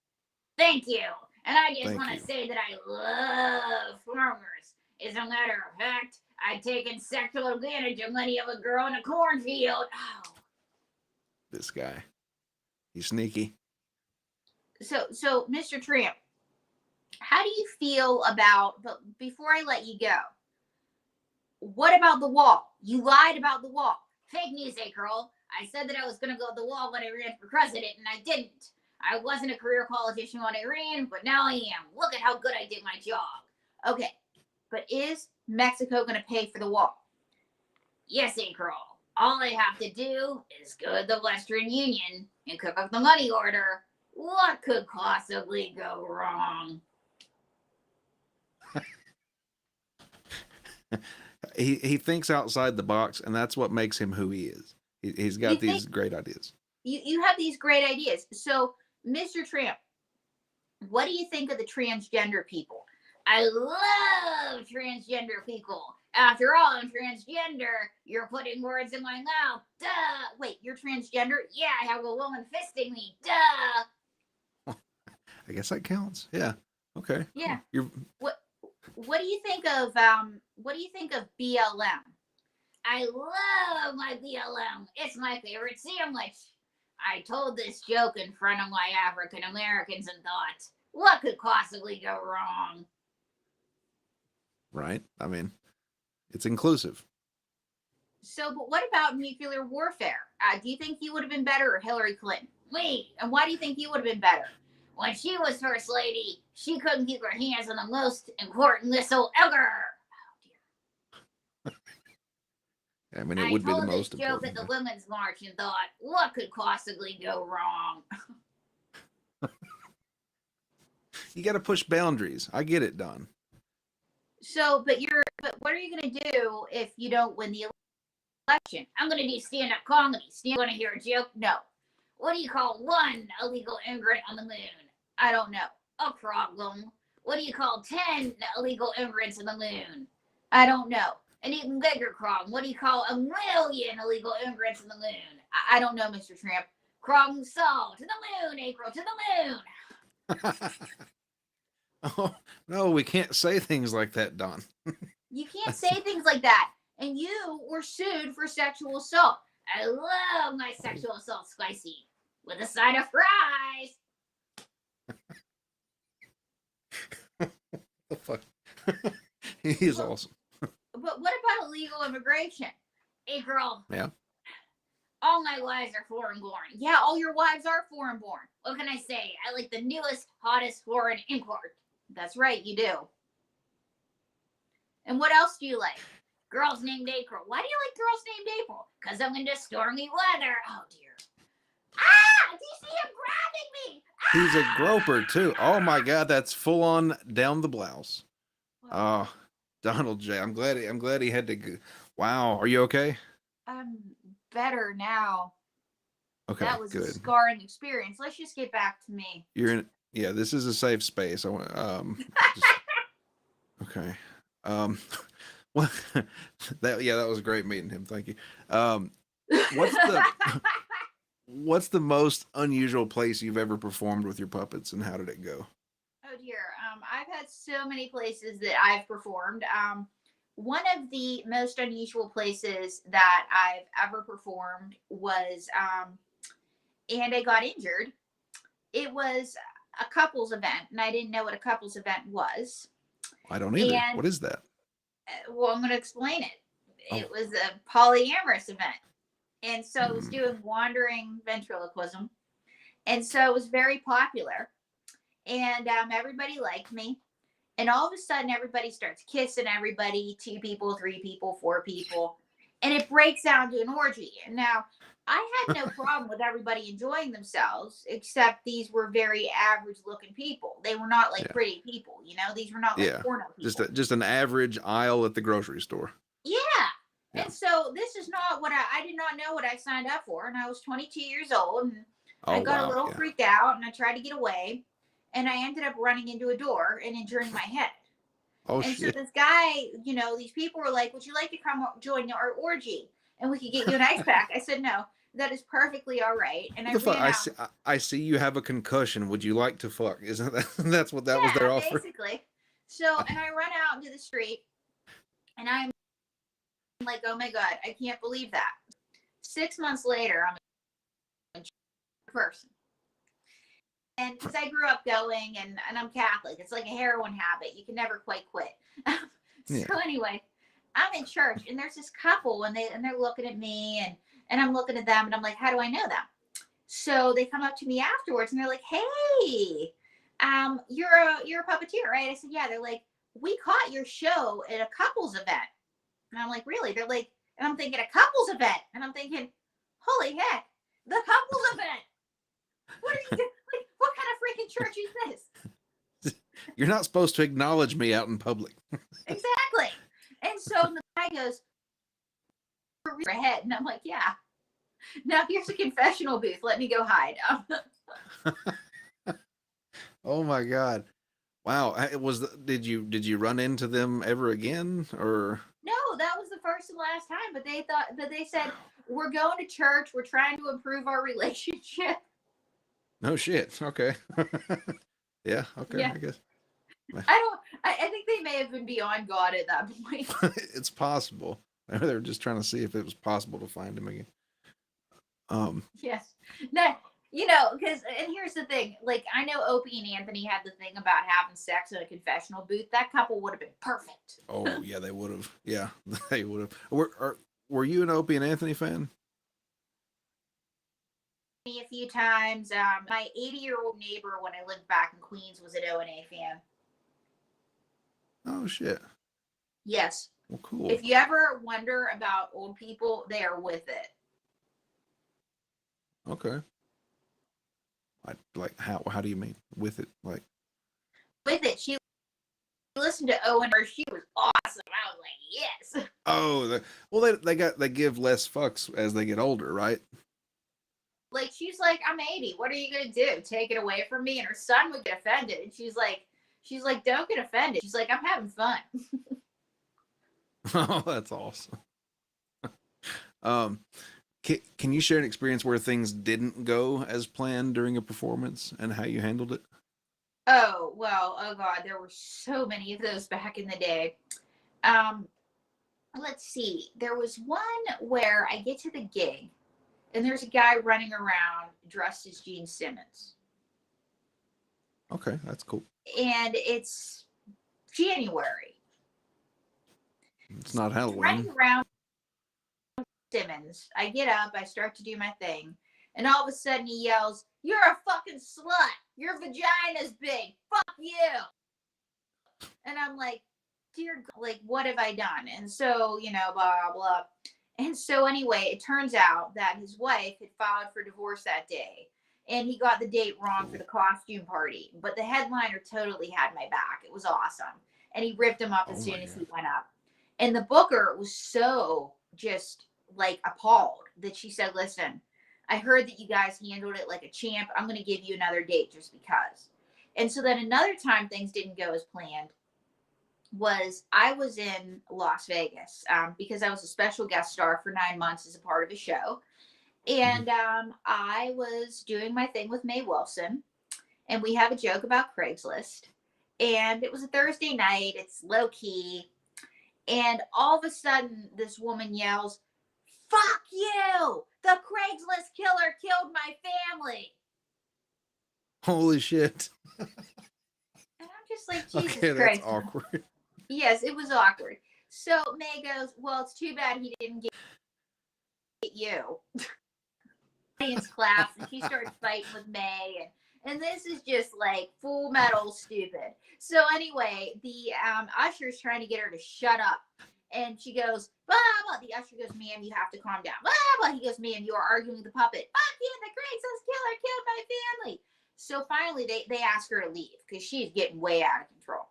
Thank you. And I just want to say that I love farmers. As a matter of fact, I've taken sexual advantage of many of a girl in a cornfield. Oh. This guy. He's sneaky. So, Mr. Tramp, how do you feel about, but before I let you go, what about the wall? You lied about the wall. Fake news, girl. I said that I was going to go to the wall when I ran for president, and I didn't. I wasn't a career politician when I ran, but now I am. Look at how good I did my job. Okay, but is Mexico going to pay for the wall? Yes, April. All I have to do is go to the Western Union and cook up the money order. What could possibly go wrong? He thinks outside the box, and that's what makes him who he is. He's got these great ideas. You have these great ideas. So, Mr. Tramp, what do you think of the transgender people? I love transgender people. After all, I'm transgender. You're putting words in my mouth. Duh. Wait, you're transgender? Yeah, I have a woman fisting me. Duh. I guess that counts. Yeah. Okay. Yeah. You're... What do you think of BLM? I love my BLM. It's my favorite sandwich. I told this joke in front of my African Americans and thought, what could possibly go wrong? Right. I mean, it's inclusive. So, but what about nuclear warfare? Do you think you would have been better or Hillary Clinton? Wait, and why do you think you would have been better? When she was first lady, she couldn't keep her hands on the most important missile ever. Oh, dear. I mean, it would be the most important. I told this joke at the Women's March and thought, what could possibly go wrong? You got to push boundaries. I get it, Don. So, but what are you going to do if you don't win the election? I'm going to do stand-up comedy. You want to hear a joke? No. What do you call one illegal immigrant on the moon? I don't know. A problem. What do you call 10 illegal immigrants on the moon? I don't know. An even bigger problem. What do you call 1 million illegal immigrants on the moon? I don't know, Mr. Tramp. Problem solved. To the moon, April. To the moon. Oh, no, we can't say things like that, Don. You can't say things like that. And you were sued for sexual assault. I love my sexual assault spicy with a side of fries. The fuck? He's awesome. But what about illegal immigration? Hey, girl. Yeah. All my wives are foreign born. Yeah, all your wives are foreign born. What can I say? I like the newest, hottest foreign import. That's right, you do. And what else do you like? Girls named April. Why do you like girls named April? Because I'm into stormy weather. Oh, dear. Ah! Do you see him grabbing me? Ah! He's a groper, too. Oh, my God. That's full on down the blouse. Oh, Donald J. I'm glad he had to go. Wow. Are you okay? I'm better now. Okay, that was good. A scarring experience. Let's just get back to me. You're in. Yeah, this is a safe space. I want. Okay. Well, that was great meeting him. Thank you. What's the most unusual place you've ever performed with your puppets, and how did it go? Oh dear. I've had so many places that I've performed. One of the most unusual places that I've ever performed was, and I got injured. It was a couples event, and I didn't know what a couples event was. I don't either. What is that? Well, I'm going to explain it. It was a polyamorous event. And so I was doing wandering ventriloquism. And so it was very popular. And everybody liked me. And all of a sudden, everybody starts kissing everybody, 2 people, 3 people, 4 people. And it breaks down to an orgy. And now, I had no problem with everybody enjoying themselves, except these were very average-looking people. They were not like pretty people, you know? These were not like porno people. Just an average aisle at the grocery store. Yeah. And so this is not what I did not know what I signed up for. And I was 22 years old. And I got a little freaked out, and I tried to get away. And I ended up running into a door and injuring my head. Oh, and shit. So this guy, you know, these people were like, would you like to come join our orgy? And we could get you an ice pack. I said, no, that is perfectly all right. And I see you have a concussion. Would you like to fuck? Isn't that's what that was their offer? Basically. So, and I run out into the street, and I'm like, oh my God, I can't believe that. 6 months later, I'm a person. And because I grew up going, and I'm Catholic, it's like a heroin habit. You can never quite quit. So anyway, I'm in church, and there's this couple, and they're looking at me, and I'm looking at them, and I'm like, how do I know them? So they come up to me afterwards and they're like, "Hey, you're a puppeteer, right?" I said, "Yeah." They're like, "We caught your show at a couples event." And I'm like, "Really?" They're like, and I'm thinking, "A couples event?" And I'm thinking, "Holy heck, the couples event! What are you doing? Like, what kind of freaking church is this?" You're not supposed to acknowledge me out in public. Exactly. And so the guy goes, "Your head," and I'm like, "Yeah. Now here's a confessional booth. Let me go hide." Oh my God. Wow. Did you run into them ever again, or? No, that was the first and last time. But they said, "We're going to church. We're trying to improve our relationship." No shit. Okay. Yeah. Okay. Yeah. I guess I think they may have been beyond God at that point. it's possible. They were just trying to see if it was possible to find him again. Yes. No, because, and here's the thing, like, I know Opie and Anthony had the thing about having sex in a confessional booth. That couple would have been perfect. Oh yeah, they would have. Yeah, they would have. Were you an Opie and Anthony fan? Me a few times. My 80-year-old neighbor when I lived back in Queens was an O&A fan. Oh shit. Yes. Well, cool. If you ever wonder about old people, they are with it. Okay. Like how do you mean with it? Like With it. She listened to Owen, or she was awesome. I was like, yes. oh, they give less fucks as they get older, right? Like, she's like, "I'm 80. What are you gonna do? Take it away from me?" And her son would get offended. And she's like, "Don't get offended." She's like, "I'm having fun." Oh, that's awesome. Um, can you share an experience where things didn't go as planned during a performance and how you handled it? Oh, well, oh God, there were so many of those back in the day. Um, let's see. There was one where I get to the gig and there's a guy running around dressed as Gene Simmons. Okay, that's cool. And it's January. It's not He's running Halloween. around Simmons. I get up, I start to do my thing, and all of a sudden he yells, "You're a fucking slut. Your vagina's big. Fuck you." And I'm like, "Dear God, like, what have I done?" And so, blah, blah. And so anyway, it turns out that his wife had filed for divorce that day. And he got the date wrong for the costume party. But the headliner totally had my back. It was awesome. And he ripped him up as Oh soon my as God. he went up. And the booker was so just like appalled that she said, "Listen, I heard that you guys handled it like a champ. I'm going to give you another date just because." And so then another time things didn't go as planned was I was in Las Vegas because I was a special guest star for 9 months as a part of a show. Mhm. And I was doing my thing with Mae Wilson, and we have a joke about Craigslist. And it was a Thursday night, it's low key. And all of a sudden, this woman yells, "Fuck you! The Craigslist killer killed my family." Holy shit. And I'm just like, Jesus Okay, that's Christ. awkward. Yes, it was awkward. So May goes, "Well, it's too bad he didn't get you." Audience claps, and she starts fighting with May, and this is just like Full Metal stupid. So anyway, the usher's trying to get her to shut up, and she goes, "Blah blah." The usher goes, "Ma'am, you have to calm down." Blah blah. He goes, "Ma'am, you are arguing with the puppet." "Fuck you! The Craigslist killer killed my family." So finally, they ask her to leave because she's getting way out of control.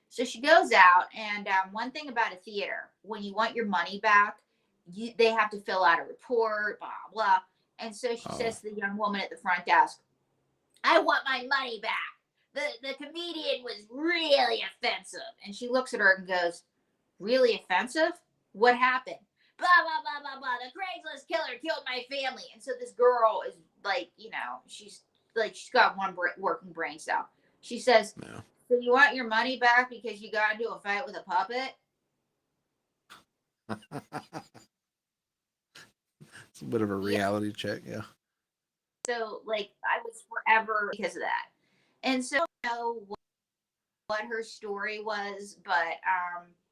So she goes out, and one thing about a theater, when you want your money back, they have to fill out a report, blah blah. And so she Oh, says to the young woman at the front desk, "I want my money back. The comedian was really offensive." And she looks at her and goes, "Really offensive? What happened?" "Blah, blah, blah, blah, blah. The Craigslist killer killed my family." And so this girl is like, she's got one working brain cell. She says, no. "So you want your money back because you got into a fight with a puppet?" It's a bit of a Yeah. reality check, yeah. So, like, I was forever because of that. And so, I don't know what her story was, but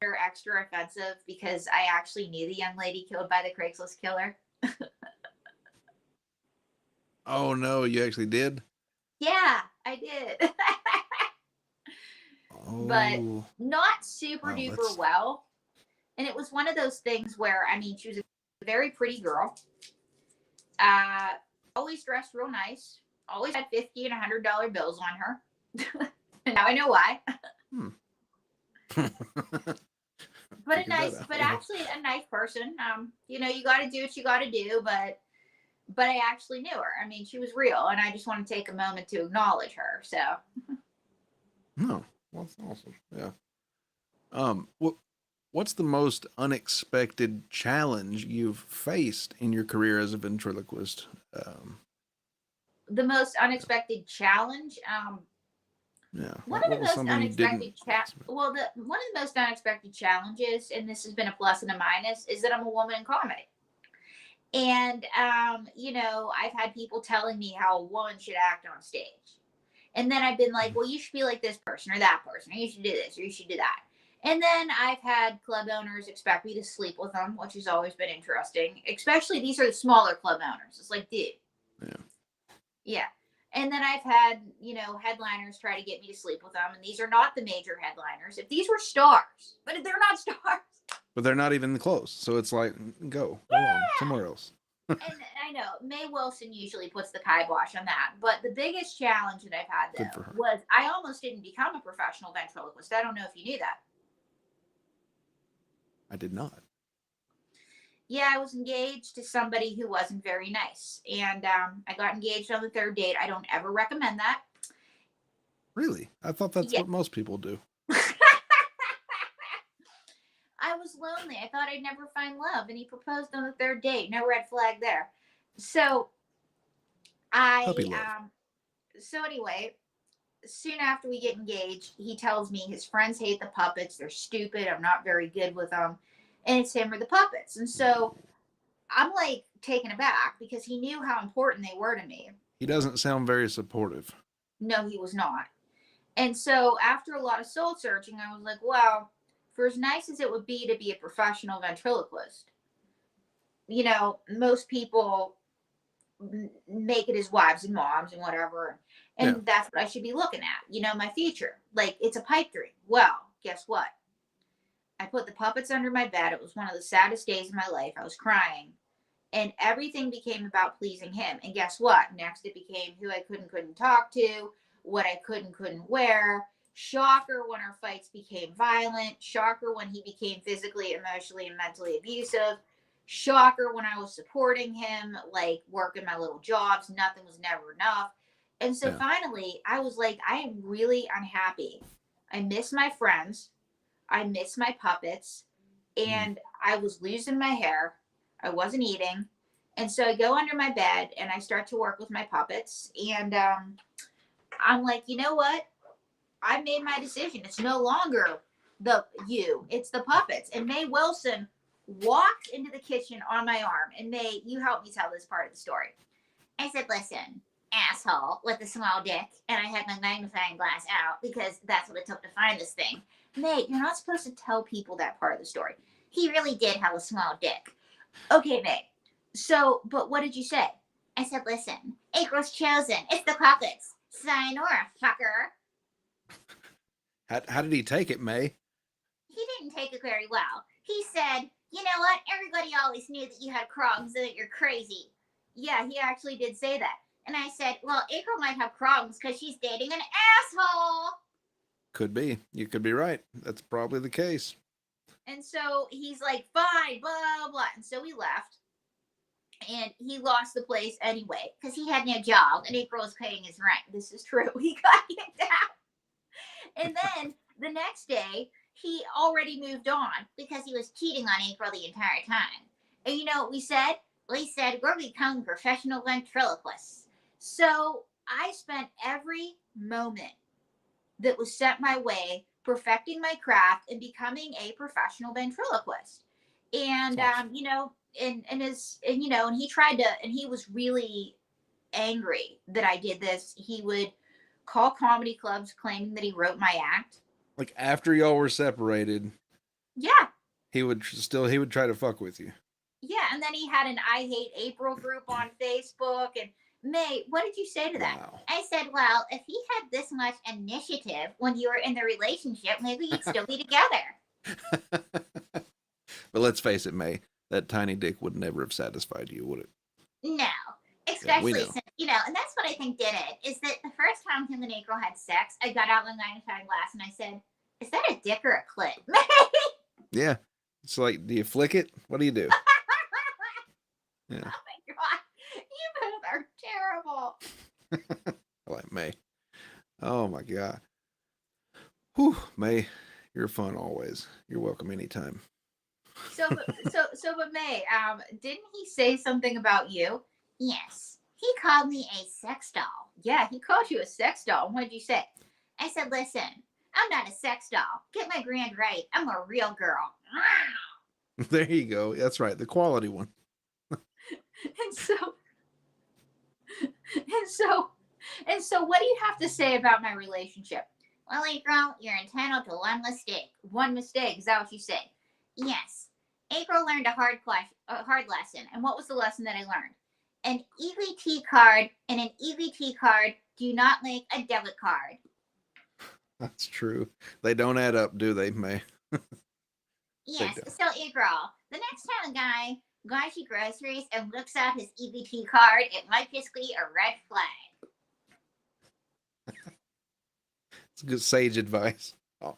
they're extra offensive because I actually knew the young lady killed by the Craigslist killer. Oh no, you actually did? Yeah, I did. But Oh, not super wow, duper that's well. And it was one of those things where, I mean, she was a very pretty girl. Uh, always dressed real nice. Always had $50 and $100 bills on her. And now I know why. hmm. But a Figured that nice, out. but Yeah. actually a nice person. You know, you got to do what you got to do. But I actually knew her. I mean, she was real, and I just want to take a moment to acknowledge her. So, No, well, that's awesome. Yeah. What's the most unexpected challenge you've faced in your career as a ventriloquist? the most unexpected challenge. Yeah. One of What the was most something you didn't unexpected expect? well, the one of the most unexpected challenges, and this has been a plus and a minus, is that I'm a woman in comedy. And you know, I've had people telling me how a woman should act on stage. And then I've been like, well, you should be like this person or that person, or you should do this, or you should do that. And then I've had club owners expect me to sleep with them, which has always been interesting. Especially these are the smaller club owners. It's like, dude, Yeah. yeah. And then I've had, you know, headliners try to get me to sleep with them. And these are not the major headliners. If these were stars, but they're not stars. But they're not even close. So it's like, go on somewhere else. And I know Mae Wilson usually puts the kibosh on that. But the biggest challenge that I've had, Good for though, her. was I almost didn't become a professional ventriloquist. I don't know if you knew that. I did not. Yeah, I was engaged to somebody who wasn't very nice. And I got engaged on the third date. I don't ever recommend that. Really? I thought that's Yeah. what most people do. I was lonely. I thought I'd never find love. And he proposed on the third date. No red flag there. So Puppy I, love. so anyway, soon after we get engaged, he tells me his friends hate the puppets. They're stupid. I'm not very good with them. And it's him or the puppets. And so I'm like taken aback because he knew how important they were to me. He doesn't sound very supportive. No, he was not. And so after a lot of soul searching, I was like, well, for as nice as it would be to be a professional ventriloquist, you know, most people make it as wives and moms and whatever. And that's what I should be looking at, you know, my future. Like, it's a pipe dream. Well, guess what? I put the puppets under my bed. It was one of the saddest days of my life. I was crying. And everything became about pleasing him. And guess what? Next, it became who I couldn't talk to, what I couldn't wear. Shocker when our fights became violent. Shocker when he became physically, emotionally, and mentally abusive. Shocker when I was supporting him, like working my little jobs. Nothing was never enough. And so finally, I was like, I am really unhappy. I miss my friends. I miss my puppets. And I was losing my hair. I wasn't eating. And so I go under my bed and I start to work with my puppets. And I'm like, you know what? I made my decision. It's no longer it's the puppets. And Mae Wilson walked into the kitchen on my arm. And Mae, you help me tell this part of the story. I said, listen, asshole with a small dick. And I had my magnifying glass out because that's what it took to find this thing. Mae, you're not supposed to tell people that part of the story. He really did have a small dick. Okay, Mae. So, but what did you say? I said, listen, April's chosen. It's the puppets. Sayonara, fucker. How did he take it, May? He didn't take it very well. He said, you know what? Everybody always knew that you had Crohn's and that you're crazy. Yeah, he actually did say that. And I said, well, April might have Crohn's because she's dating an asshole. Could be. You could be right. That's probably the case. And so he's like, fine, blah, blah. And so we left. And he lost the place anyway because he had no job and April was paying his rent. This is true. He got kicked out. And then the next day, he already moved on because he was cheating on April the entire time. And you know what we said? We said, we're becoming professional ventriloquists. So I spent every moment that was sent my way perfecting my craft and becoming a professional ventriloquist. And, awesome. you know, and he tried to, and he was really angry that I did this. He would call comedy clubs claiming that he wrote my act. Like after y'all were separated. Yeah. He would try to fuck with you. Yeah. And then he had an I Hate April group on Facebook. And May, what did you say to that? Wow. I said, well, if he had this much initiative when you were in the relationship, maybe you'd still be together. But let's face it, May, that tiny dick would never have satisfied you, would it? No. Yeah, we Especially know. since, and that's what I think did it, is that the first time him and April had sex, I got out my magnifying glass and I said, is that a dick or a clit? Yeah. It's like, do you flick it? What do you do? Yeah. Oh my God. You both are terrible. I like May. Oh my God. Whew, May, you're fun always. You're welcome anytime. But May, didn't he say something about you? Yes. He called me a sex doll. Yeah, he called you a sex doll. What did you say? I said, listen, I'm not a sex doll. Get my grand right. I'm a real girl. There you go. That's right. The quality one. And so what do you have to say about my relationship? Well, April, you're entitled to one mistake. One mistake, is that what you say? Yes. April learned a hard lesson. And what was the lesson that I learned? An EBT card and an EBT card do not make a debit card. That's true. They don't add up, do they, May? Yes. So, April, the next time a guy buys you groceries and looks at his EBT card, it might just be a red flag. It's good sage advice. Oh.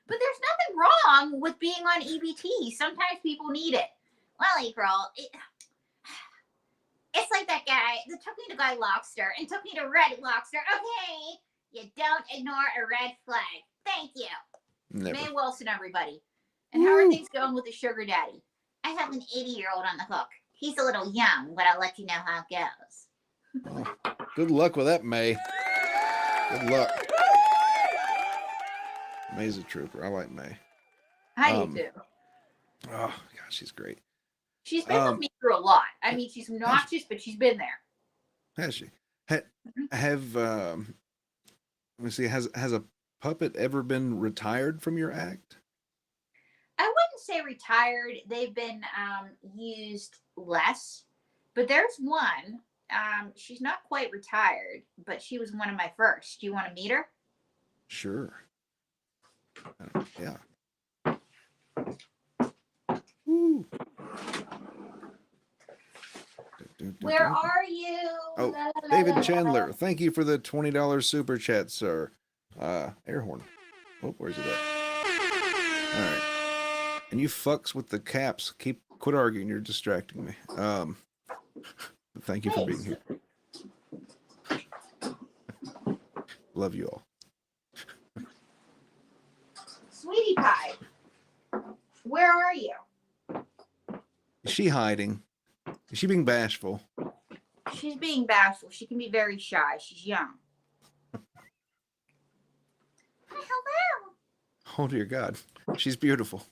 But there's nothing wrong with being on EBT. Sometimes people need it. Well, April, it's like that guy that took me to Guy Lobster and took me to Red Lobster. Okay, you don't ignore a red flag. Thank you. Never. May Wilson, everybody. And how are things going with the sugar daddy? I have an 80-year-old on the hook. He's a little young, but I'll let you know how it goes. Oh, good luck with that, May. Good luck. May's a trooper. I like May. I do too. Oh, gosh, she's great. She's been with me through a lot. I mean, she's obnoxious, but she's been there. Has she? Let me see, has a puppet ever been retired from your act? I wouldn't say retired. They've been used less, but there's one. She's not quite retired, but she was one of my first. Do you want to meet her? Sure. Yeah. Woo. Where are you? Oh, David Chandler, thank you for the $20 super chat, sir. Air horn. Oh, where's it at? All right. And you fucks with the caps. Quit arguing. You're distracting me. Thank you for being here. Love you all. Sweetie pie, where are you? Is she hiding? Is she being bashful? She's being bashful. She can be very shy. She's young. Hello. Oh, dear God. She's beautiful.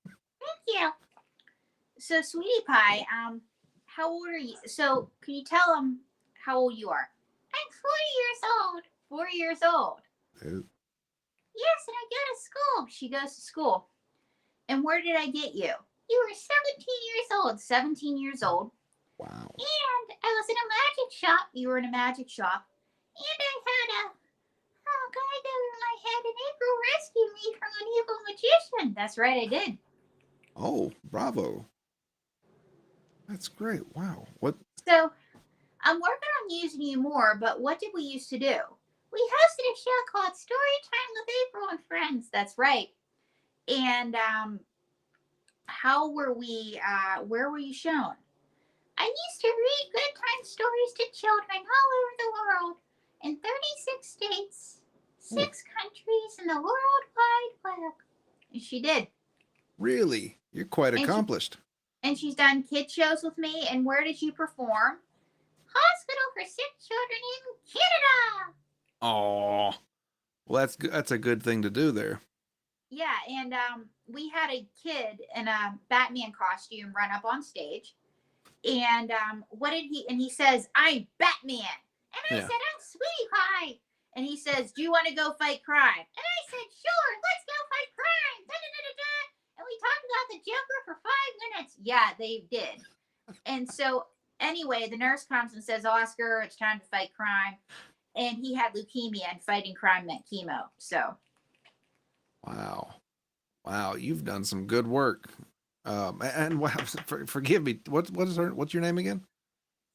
Thank you. So, Sweetie Pie, how old are you? So, can you tell them how old you are? I'm 4 years old. 4 years old. Ooh. Yes, and I go to school. She goes to school. And where did I get you? You were 17 years old. 17 years old. Wow. And I was in a magic shop. You were in a magic shop. And I had a guy over my head, and April rescued me from an evil magician. That's right, I did. Oh, bravo. That's great. Wow. What? So, I'm working on using you more, but what did we used to do? We hosted a show called Storytime with April and Friends. That's right. And how were we, where were you shown? I used to read good time stories to children all over the world, in 36 states, 6 countries, and the World Wide Web. And she did. Really? You're quite accomplished. And she's done kid shows with me. And where did you perform? Hospital for Sick Children in Canada. Oh, well, that's good. That's a good thing to do there. Yeah, and we had a kid in a Batman costume run up on stage. And what did he? And he says, "I'm Batman." And I said, "I'm Sweetie Pie." And he says, "Do you want to go fight crime?" And I said, "Sure, let's go fight crime." Da-da-da-da-da. And we talked about the Joker for 5 minutes. Yeah, they did. And so Anyway, the nurse comes and says, Oscar, it's time to fight crime. And he had leukemia, and fighting crime meant chemo. So. Wow. Wow. You've done some good work. And wow, forgive me. What's your name again?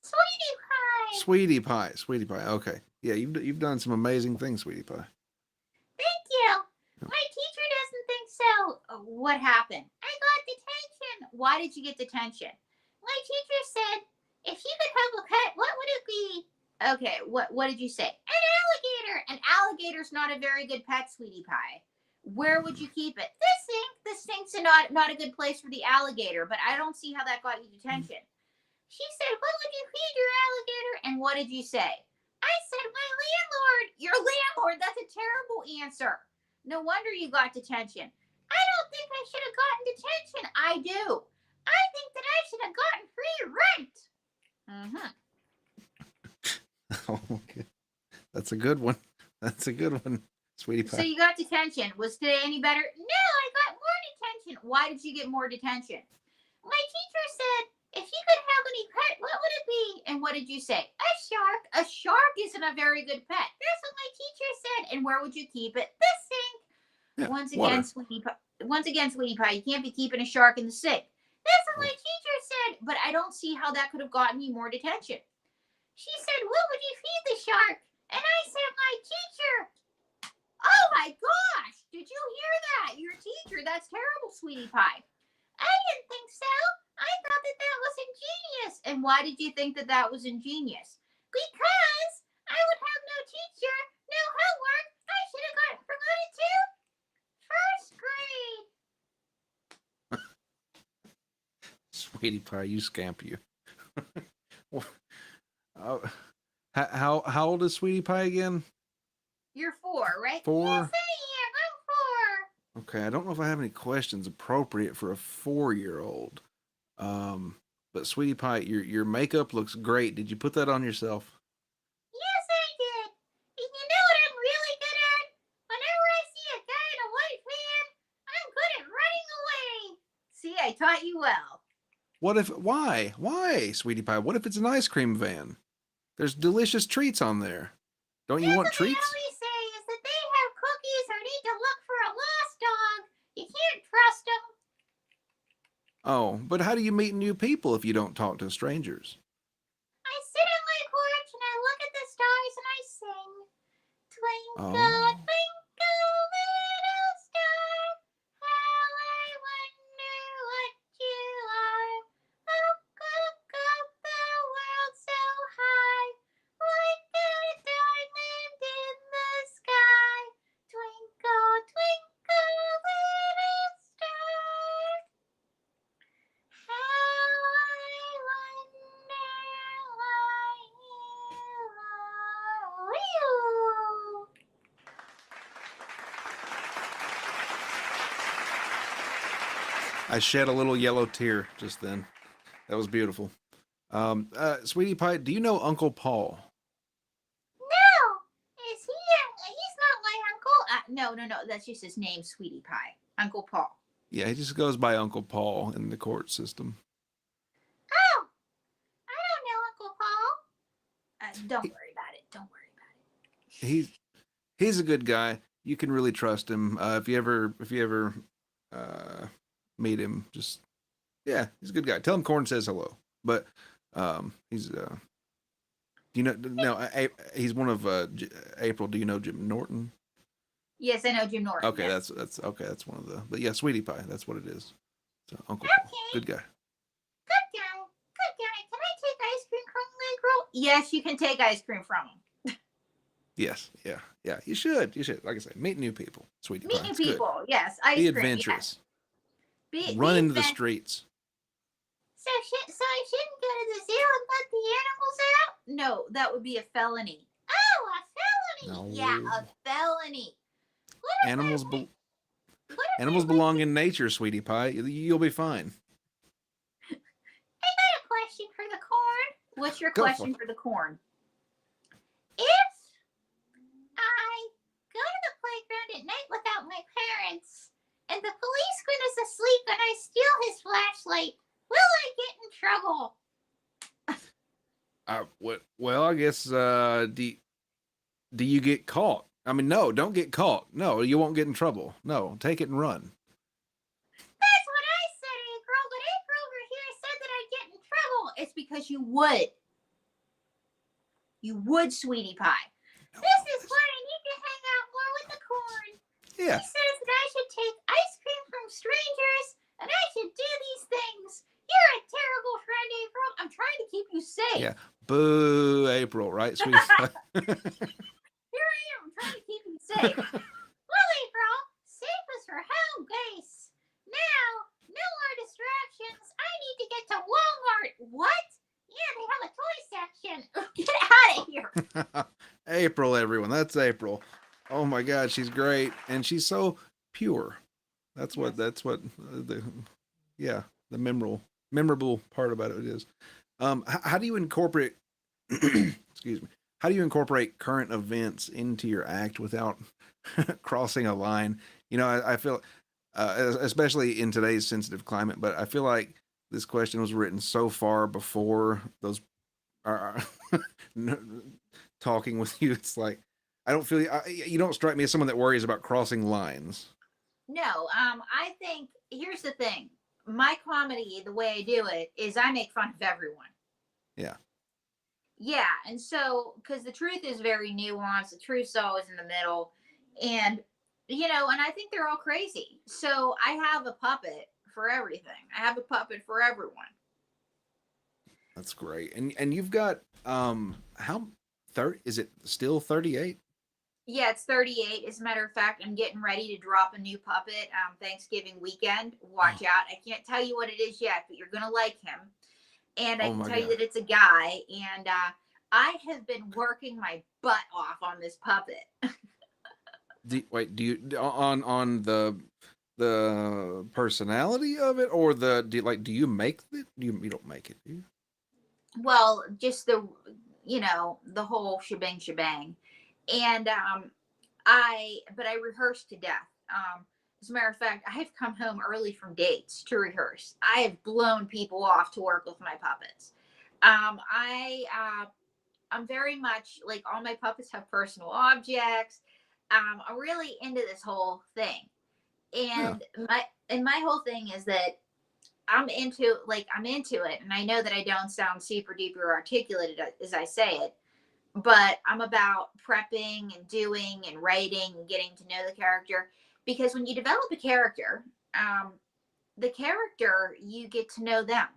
Sweetie Pie. Sweetie Pie. Sweetie Pie. Okay. Yeah, you've done some amazing things, Sweetie Pie. Thank you. My teacher doesn't think so. What happened? I got detention. Why did you get detention? My teacher said, if you could have a pet, what would it be? Okay, what did you say? An alligator. An alligator's not a very good pet, Sweetie Pie. Where would you keep it? The sink's not a good place for the alligator, but I don't see how that got you detention. She said, what would you feed your alligator? And what did you say? I said, my landlord. Your landlord? That's a terrible answer. No wonder you got detention. I don't think I should have gotten detention. I do. I think that I should have gotten free rent. Okay. That's a good one. That's a good one, Sweetie Pie. So you got detention. Was today any better? No, I got more detention. Why did you get more detention? My teacher said, if you could have any pet, what would it be? And what did you say? A shark. A shark isn't a very good pet. That's what my teacher said. And where would you keep it? The sink. Yeah, Once water. again, Sweetie Pie, you can't be keeping a shark in the sink. That's what my teacher said. But I don't see how that could have gotten you more detention. She said, what would you feed the shark? And I said, my teacher. Oh my gosh. Did you hear that? Your teacher. That's terrible, Sweetie Pie. I didn't think so. I thought that was ingenious. And why did you think that was ingenious? Because I would have no teacher, no homework. I should have gotten promoted to first grade. Sweetie Pie, you scamp you. How old is Sweetie Pie again? You're 4, right? 4? Yes, I am. I'm 4. Okay, I don't know if I have any questions appropriate for a 4-year-old. But Sweetie Pie, your makeup looks great. Did you put that on yourself? Yes, I did. And you know what I'm really good at? Whenever I see a guy in a white van, I'm good at running away. See, I taught you well. Why, Sweetie Pie? What if it's an ice cream van? There's delicious treats on there. Don't you want treats? What they always say is that they have cookies or need to look for a lost dog. You can't trust them. Oh, but how do you meet new people if you don't talk to strangers? I sit on my porch and I look at the stars and I sing. Twinkle, Oh. twinkle, little star, how I wonder what you are. Look up the world so high, like a diamond in the sky. Twinkle, twinkle, little star, how I wonder why you are. I shed a little yellow tear just then. That was beautiful. Sweetie Pie, do you know Uncle Paul? No, is he? He's not my uncle. No. That's just his name, Sweetie Pie. Uncle Paul. Yeah, he just goes by Uncle Paul in the court system. Oh, I don't know Uncle Paul. Don't worry about it. Don't worry about it. He's a good guy. You can really trust him. If you ever meet him, he's a good guy. Tell him Corn says hello. But he's he's one of April. Do you know Jim Norton? Yes, I know Jim Norton. Okay, yes. that's okay. That's one of the. But yeah, Sweetie Pie. That's what it is. So Uncle Paul, good guy. Good guy. Can I take ice cream from my girl? Yes, you can take ice cream from him. Yes, yeah. You should. Like I said, meet new people, Sweetie Pie. Meet new It's good. people. Yes, ice Be cream. adventurous. Yes. Run be into the adventurous. streets. So I shouldn't go to the zoo and let the animals out? No, that would be a felony. Oh, a felony. No. Yeah, a felony. Animals belong in nature, Sweetie Pie. You'll be fine. I got a question for the corn. What's your question for the corn? If I go to the playground at night without my parents and the policeman is asleep and I steal his flashlight, will I get in trouble? Well, I guess do you get caught? I mean, no, don't get caught. No, you won't get in trouble. No, take it and run. That's what I said, April. But April over here said that I'd get in trouble. It's because you would. You would, sweetie pie. No, This is why I need to hang out more with the corn. yeah. He says that I should take ice cream from strangers and I should do these things. You're a terrible friend, April. I'm trying to keep you safe. Yeah. Boo, April, right, sweetie? Here I am trying to keep you safe. Well, April, safe is for home base. Now, no more distractions. I need to get to Walmart. What? Yeah, they have a toy section. Get out of here. April, everyone. That's April. Oh my God, she's great, and she's so pure. That's what. Yes. That's what the memorable part about it is. How do you incorporate? Excuse me. How do you incorporate current events into your act without crossing a line? You know, I feel, especially in today's sensitive climate, but I feel like this question was written so far before those are talking with you. It's like I don't feel you don't strike me as someone that worries about crossing lines. No, I think here's the thing. My comedy, the way I do it, is I make fun of everyone. Yeah. Yeah, and so because the truth is very nuanced, the truth's always in the middle, and and I think they're all crazy. So I have a puppet for everything. I have a puppet for everyone. That's great. And you've got how 30 is it still 38? Yeah, it's 38. As a matter of fact, I'm getting ready to drop a new puppet Thanksgiving weekend. Watch out. I can't tell you what it is yet, but you're going to like him. And I Oh can my tell you God. that it's a guy. And I have been working my butt off on this puppet. Do you on the personality of it, or do you make it? You don't make it, do you? Well, just the whole shebang. And I rehearsed to death. As a matter of fact, I have come home early from dates to rehearse. I have blown people off to work with my puppets. I'm very much like all my puppets have personal objects. I'm really into this whole thing, Yeah. and my whole thing is that I'm into it, and I know that I don't sound super duper articulate as I say it, but I'm about prepping and doing and writing and getting to know the character, because when you develop a character, the character, you get to know them.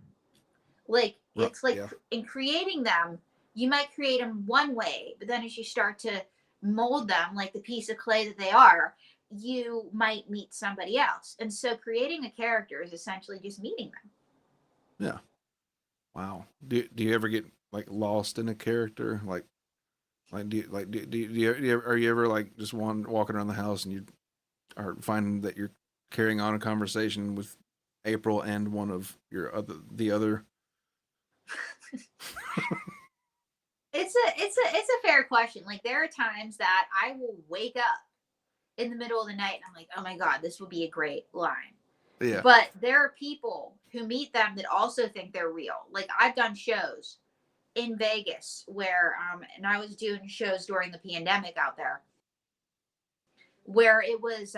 Like it's like Yeah. in creating them, you might create them one way, but then as you start to mold them like the piece of clay that they are, you might meet somebody else. And so creating a character is essentially just meeting them. Yeah. Wow. Do you ever get like lost in a character? Are you ever like just walking around the house and you are finding that you're carrying on a conversation with April and one of the other? It's a fair question. Like there are times that I will wake up in the middle of the night and I'm like, oh my God, this would be a great line. Yeah. But there are people who meet them that also think they're real. Like I've done shows in Vegas where and I was doing shows during the pandemic out there where it was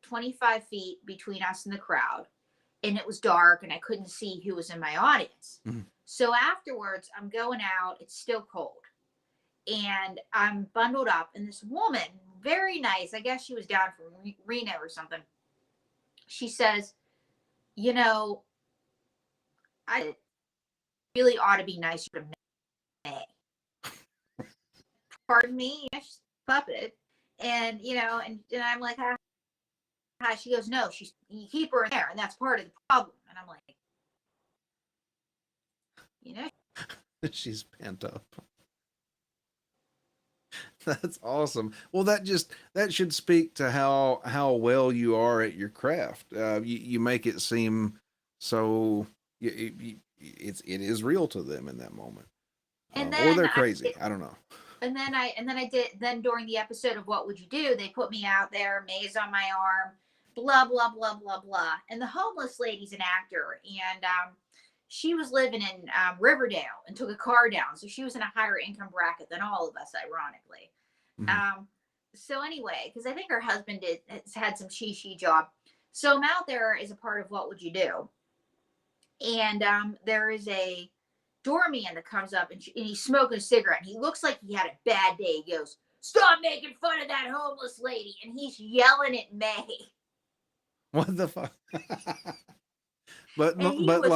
25 feet between us and the crowd, and it was dark and I couldn't see who was in my audience. Mm-hmm. So afterwards I'm going out, it's still cold, and I'm bundled up, and this woman, very nice, I guess she was down from Reno or something, she says, I really ought to be nicer to May. Pardon me, she's a puppet. And and I'm like, hi. She goes, no, you keep her in there, and that's part of the problem. And I'm like, She's pent up. That's awesome. Well, that should speak to how well you are at your craft. You make it seem so it is real to them in that moment, and or then they're crazy. I don't know. And then I did during the episode of What Would You Do, they put me out there, maze on my arm, blah blah blah blah blah. And the homeless lady's an actor, and she was living in Riverdale and took a car down. So she was in a higher income bracket than all of us, ironically. Mhm. So anyway, because I think her husband has had some she job. So I'm out there as a part of What Would You Do? And there is a doorman that comes up and he's smoking a cigarette. And he looks like he had a bad day. He goes, "Stop making fun of that homeless lady." And he's yelling at May. What the fuck? But And he but was,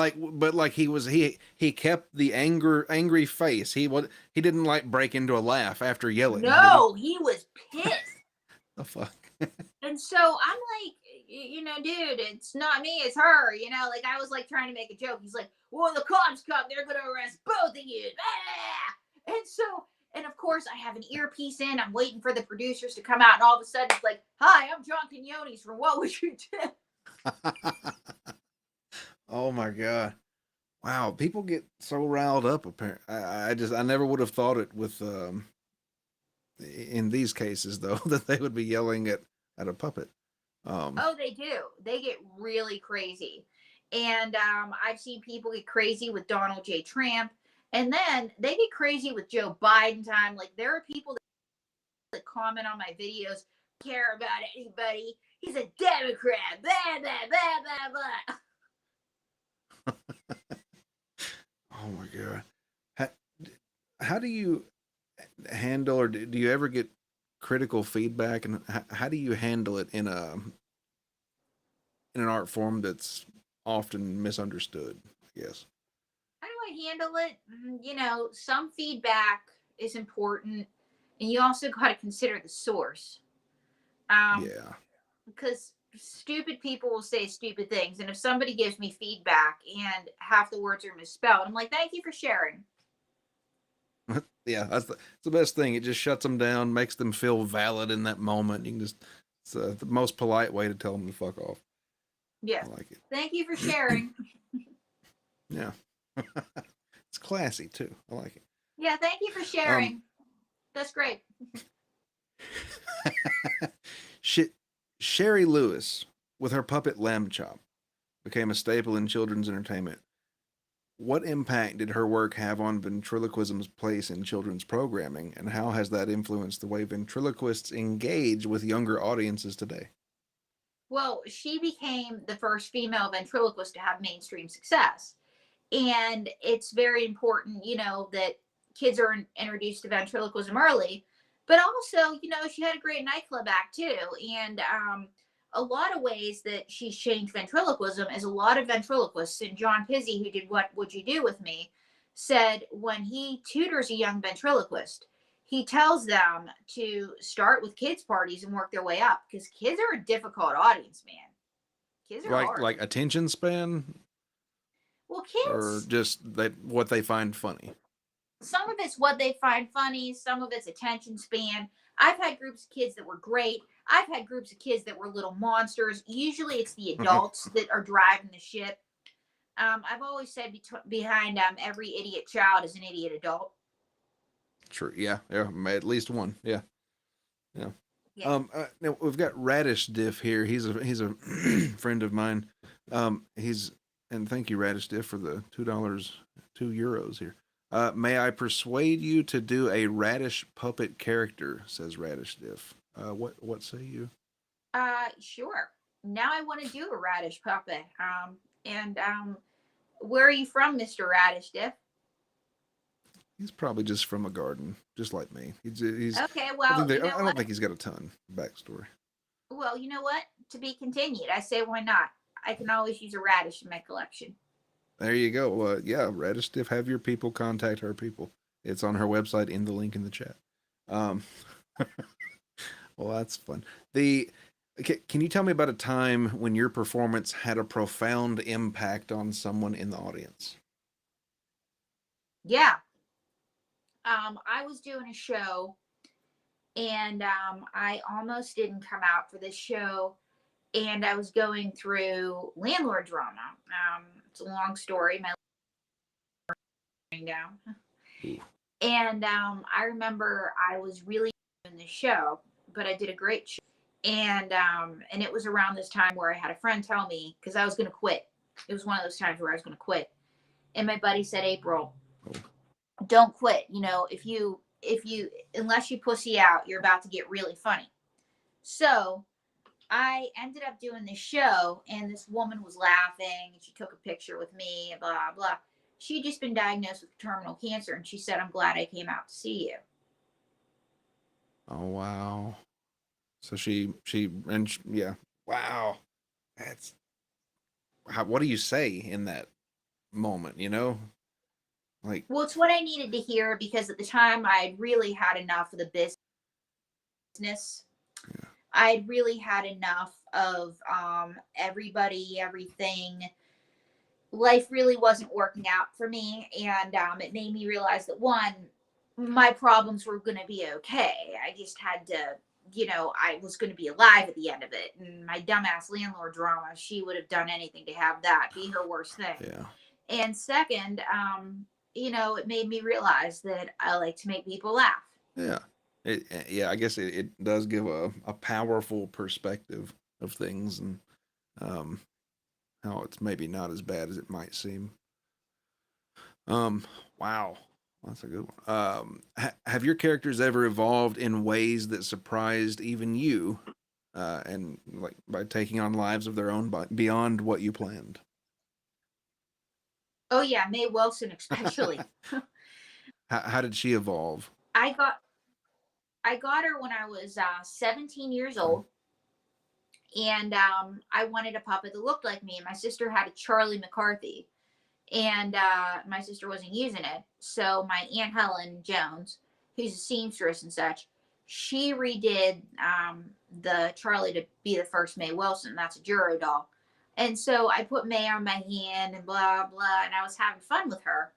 like he kept the angry face. He didn't like break into a laugh after yelling, did he? no, he was pissed. The fuck. And so I'm like, dude, it's not me, it's her. Like I was like trying to make a joke. He's like, "Well, the cops come, they're going to arrest both of you." Ah! And of course, I have an earpiece in. I'm waiting for the producers to come out. And all of a sudden, it's like, "Hi, I'm John Quinones from What Would You Do?" Oh my god. Wow, people get so riled up. Apparently, I never would have thought it with in these cases though that they would be yelling at a puppet. Oh, they do. They get really crazy. And I've seen people get crazy with Donald J. Trump. And then they get crazy with Joe Biden time. Like there are people that comment on my videos, care about anybody. He's a Democrat. Blah, blah, blah, blah, blah. Oh my god. How, how do you handle, or do you ever get critical feedback, and how do you handle it in an art form that's often misunderstood, I guess? How do I handle it? Some feedback is important. And you also got to consider the source. Yeah. Because stupid people will say stupid things. And if somebody gives me feedback and half the words are misspelled, I'm like, "Thank you for sharing." Yeah, that's the best thing. It just shuts them down, makes them feel valid in that moment. You can just, it's the most polite way to tell them to fuck off. Yeah. I like it. "Thank you for sharing." Yeah. It's classy too. I like it. Yeah, "thank you for sharing." That's great. Sherry Lewis, with her puppet Lamb Chop, became a staple in children's entertainment. What impact did her work have on ventriloquism's place in children's programming, and how has that influenced the way ventriloquists engage with younger audiences today? Well, she became the first female ventriloquist to have mainstream success. And it's very important, that kids are introduced to ventriloquism early. But also, she had a great nightclub act too. And a lot of ways that she's changed ventriloquism is a lot of ventriloquists, and John Pizzi, who did What Would You Do with Me, said when he tutors a young ventriloquist, he tells them to start with kids' parties and work their way up, because kids are a difficult audience, man. Kids are hard. Like attention span, Well, or kids, just what they find funny? some of it's what they find funny, some of it's attention span. I've had groups of kids that were great. I've had groups of kids that were little monsters. Usually it's the adults that are driving the ship. I've always said behind every idiot child is an idiot adult. True. Yeah. Yeah. At least one. Yeah. Yeah. Yeah. Now we've got Radish Diff here. He's a friend of mine. And thank you, Radish Diff, for the €2 here. May I persuade you to do a radish puppet character? Says Radish Diff. What say you? Sure. Now I want to do a radish puppet. And where are you from, Mr. Radish Diff? He's probably just from a garden, just like me. He's Okay. Well, I don't think he's got a ton of backstory. Well, you know what? To be continued. I say, why not? I can always use a radish in my collection. There you go. Yeah, Radish Diff, have your people contact her people. It's on her website in the link in the chat. Well, that's fun. Can you tell me about a time when your performance had a profound impact on someone in the audience? Yeah. I was doing a show, and I almost didn't come out for this show, and I was going through landlord drama. It's a long story. My down. And I remember I was really in the show, but I did a great show. And it was around this time where I had a friend tell me, because I was going to quit. It was one of those times where I was going to quit. And my buddy said, April, don't quit. If you unless you pussy out, you're about to get really funny. So I ended up doing this show, and this woman was laughing, and she took a picture with me, and blah blah. She'd just been diagnosed with terminal cancer, and she said, "I'm glad I came out to see you." Oh wow. So yeah. Wow. That's what do you say in that moment, Like, Well, it's what I needed to hear, because at the time I really had enough of the business. yeah. I'd really had enough of everybody, everything. Life really wasn't working out for me, and it made me realize that, one, my problems were going to be okay. I just had to, I was going to be alive at the end of it. And my dumbass landlord drama, she would have done anything to have that be her worst thing. Yeah. And second, it made me realize that I like to make people laugh. Yeah. I guess it does give a powerful perspective of things, and how it's maybe not as bad as it might seem. Wow. That's a good one. Have your characters ever evolved in ways that surprised even you, and like by taking on lives of their own beyond what you planned? Oh yeah, Mae Wilson especially. How did she evolve? I got I got her when I was 17 years old, and I wanted a puppet that looked like me. And my sister had a Charlie McCarthy, and my sister wasn't using it. So my Aunt Helen Jones, who's a seamstress and such, she redid the Charlie to be the first Mae Wilson. That's a Juro doll. And so I put Mae on my hand and blah, blah, and I was having fun with her.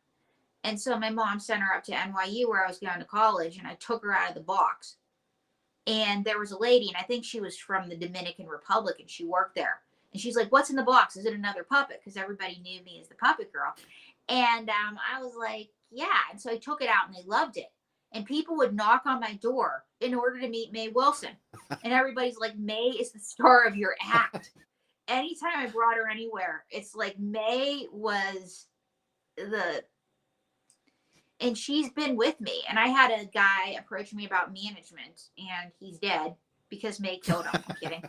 And so my mom sent her up to NYU, where I was going to college, and I took her out of the box. And there was a lady, and I think she was from the Dominican Republic, and she worked there. And she's like, "What's in the box? Is it another puppet?" Because everybody knew me as the puppet girl. And I was like, "Yeah." And so I took it out, and they loved it. And people would knock on my door in order to meet Mae Wilson. And everybody's like, "Mae is the star of your act." Anytime I brought her anywhere, it's like Mae was the, and she's been with me. And I had a guy approach me about management, and he's dead because Mae killed him. I'm kidding.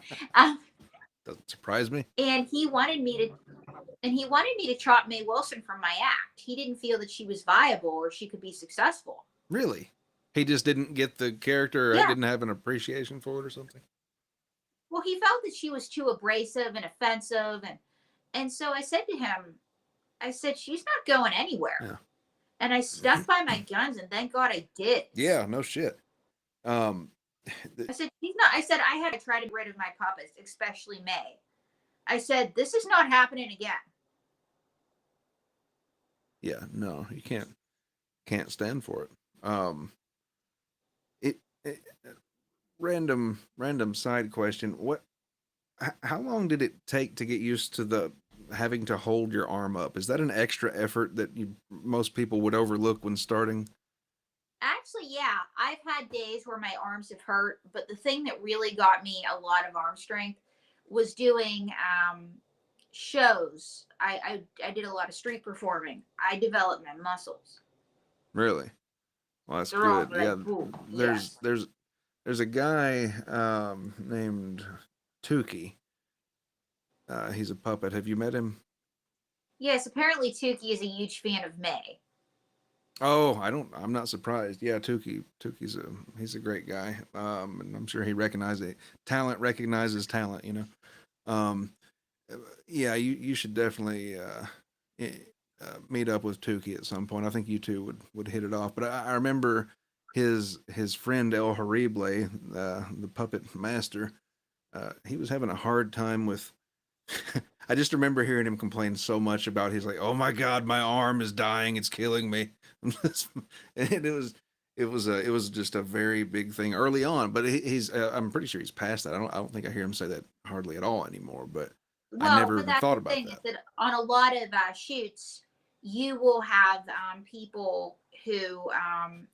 Doesn't surprise me. And he wanted me to chop Mae Wilson from my act. He didn't feel that she was viable or she could be successful. Really? He just didn't get the character, or Yeah. didn't have an appreciation for it or something? Well, he felt that she was too abrasive and offensive, and so I said to him, I said, "She's not going anywhere." Yeah. And I stuck by my guns, and thank God I did. Yeah, no shit. I said, "She's not." I said, "I had to try to get rid of my puppets, especially Mae." I said, "This is not happening again." Yeah, no, you can't stand for it. It random side question. How long did it take to get used to the having to hold your arm up? Is that an extra effort that most people would overlook when starting? Actually, yeah, I've had days where my arms have hurt, but the thing that really got me a lot of arm strength was doing shows. I did a lot of street performing. I developed my muscles. Really? Well, that's They're all good. like, Yeah, boom, there's yes. there's a guy named Tukey. He's a puppet. Have you met him? Yes, apparently Tukey is a huge fan of Mae. Oh, I'm not surprised. Yeah, Tukey's he's a great guy. And I'm sure he recognizes talent, Um, yeah, you should definitely meet up with Tukey at some point. I think you two would hit it off. But I remember his friend El Horrible, the puppet master. He was having a hard time with. I just remember hearing him complain so much about. He's like, "Oh my God, my arm is dying. It's killing me." And it was just a very big thing early on. But he's I'm pretty sure he's past that. I don't think I hear him say that hardly at all anymore. But I Well, never but even that's thought the about thing, is that. that on a lot of shoots, you will have people who,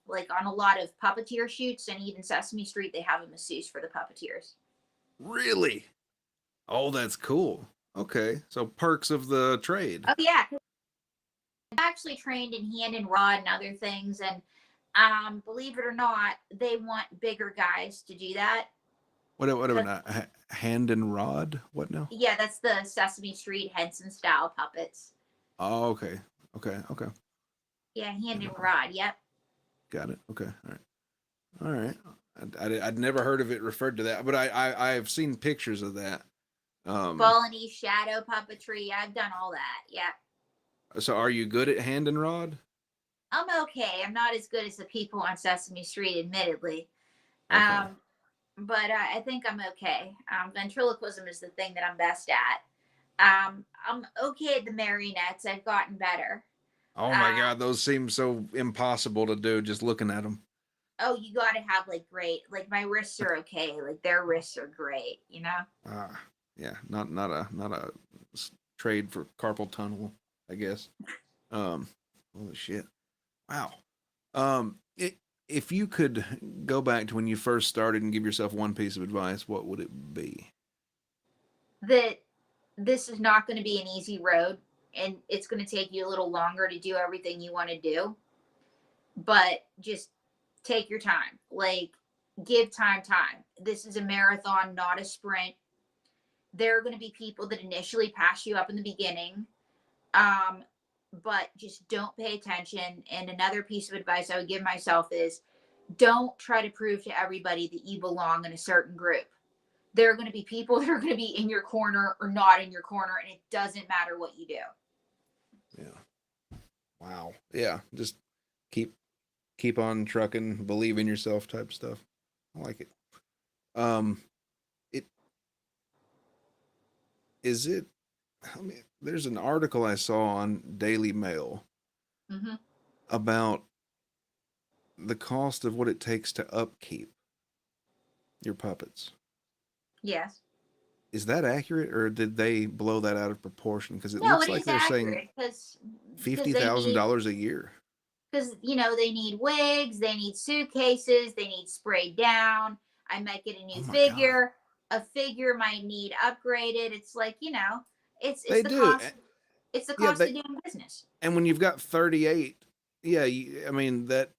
like on a lot of puppeteer shoots, and even Sesame Street, they have a masseuse for the puppeteers. Really? Oh, that's cool. Okay, so perks of the trade. Oh yeah, actually trained in hand and rod and other things, and believe it or not, they want bigger guys to do that. What about hand and rod? What now? Yeah, that's the Sesame Street Henson style puppets. Oh, okay. Okay. Okay. Yeah, hand and rod. Yep. Got it. Okay. All right. All right. I'd never heard of it referred to that, but I've seen pictures of that. Balinese shadow puppetry. I've done all that. Yeah. So are you good at hand and rod? I'm okay. I'm not as good as the people on Sesame Street, admittedly. Okay. But I think I'm okay. Ventriloquism is the thing that I'm best at. I'm okay at the marionettes. I've gotten better. Oh my God, those seem so impossible to do just looking at them. Oh, you got to have like great, like my wrists are okay. Like their wrists are great, you know? Yeah, not a trade for carpal tunnel, I guess. Holy shit. Wow. If you could go back to when you first started and give yourself one piece of advice, what would it be? That this is not going to be an easy road, and it's going to take you a little longer to do everything you want to do. But just take your time. Like, give time. This is a marathon, not a sprint. There are going to be people that initially pass you up in the beginning, but just don't pay attention. And another piece of advice I would give myself is don't try to prove to everybody that you belong in a certain group. There are going to be people that are going to be in your corner or not in your corner, and it doesn't matter what you do. Yeah. Wow. Yeah. Just keep on trucking, believe in yourself type stuff. I like it. I mean, there's an article I saw on Daily Mail about the cost of what it takes to upkeep your puppets. Yes. Is that accurate, or did they blow that out of proportion? Because it looks like they're saying $50,000 a year. Because, you know, they need wigs, they need suitcases, they need sprayed down. I might get a new figure. God. A figure might need upgraded. It's like, you know, it's the cost. It's the cost of doing business. And when you've got 38, that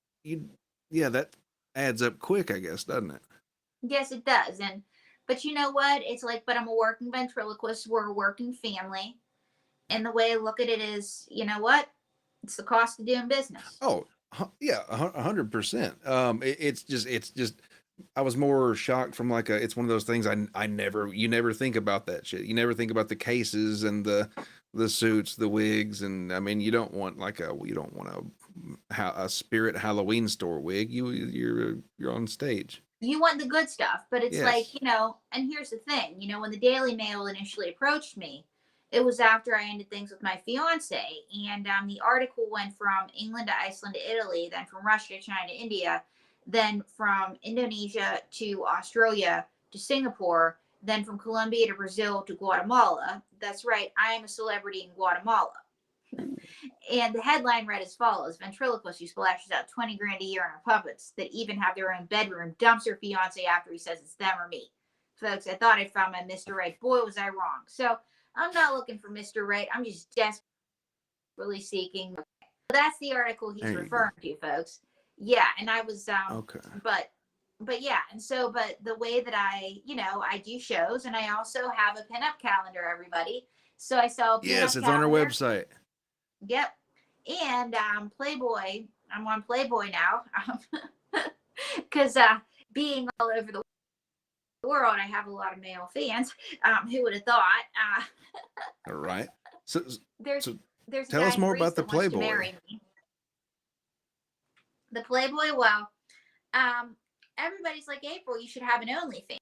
adds up quick, I guess, doesn't it? Yes, it does. But you know what? It's like, but I'm a working ventriloquist. We're a working family. And the way I look at it is, you know what? It's the cost of doing business. Oh, yeah, 100%. It's just, I was more shocked from it's one of those things you never think about that shit. You never think about the cases and the suits, the wigs. And I mean, you don't want a Spirit Halloween store wig. You're on stage. You want the good stuff, but it's like, you know, and here's the thing, you know, when the Daily Mail initially approached me, it was after I ended things with my fiance, and the article went from England to Iceland to Italy, then from Russia to China to India, then from Indonesia to Australia to Singapore, then from Colombia to Brazil to Guatemala. That's right, I am a celebrity in Guatemala. And the headline read as follows: ventriloquist who splashes out 20 grand a year on her puppets that even have their own bedroom dumps her fiance after he says it's them or me. Folks, I thought I found my Mr. Right. Boy, was I wrong. So I'm not looking for Mr. Right. I'm just desperately seeking. That's the article he's referring to, folks. Yeah, and I was okay. But yeah, and so but the way that I do shows, and I also have a pinup calendar, everybody. So I sell Yes, it's on our website. Yep. And Playboy, I'm on Playboy now. Because being all over the world, I have a lot of male fans. Who would have thought? All right. So tell us more about the Playboy. The Playboy, well, everybody's like, April, you should have an OnlyFans,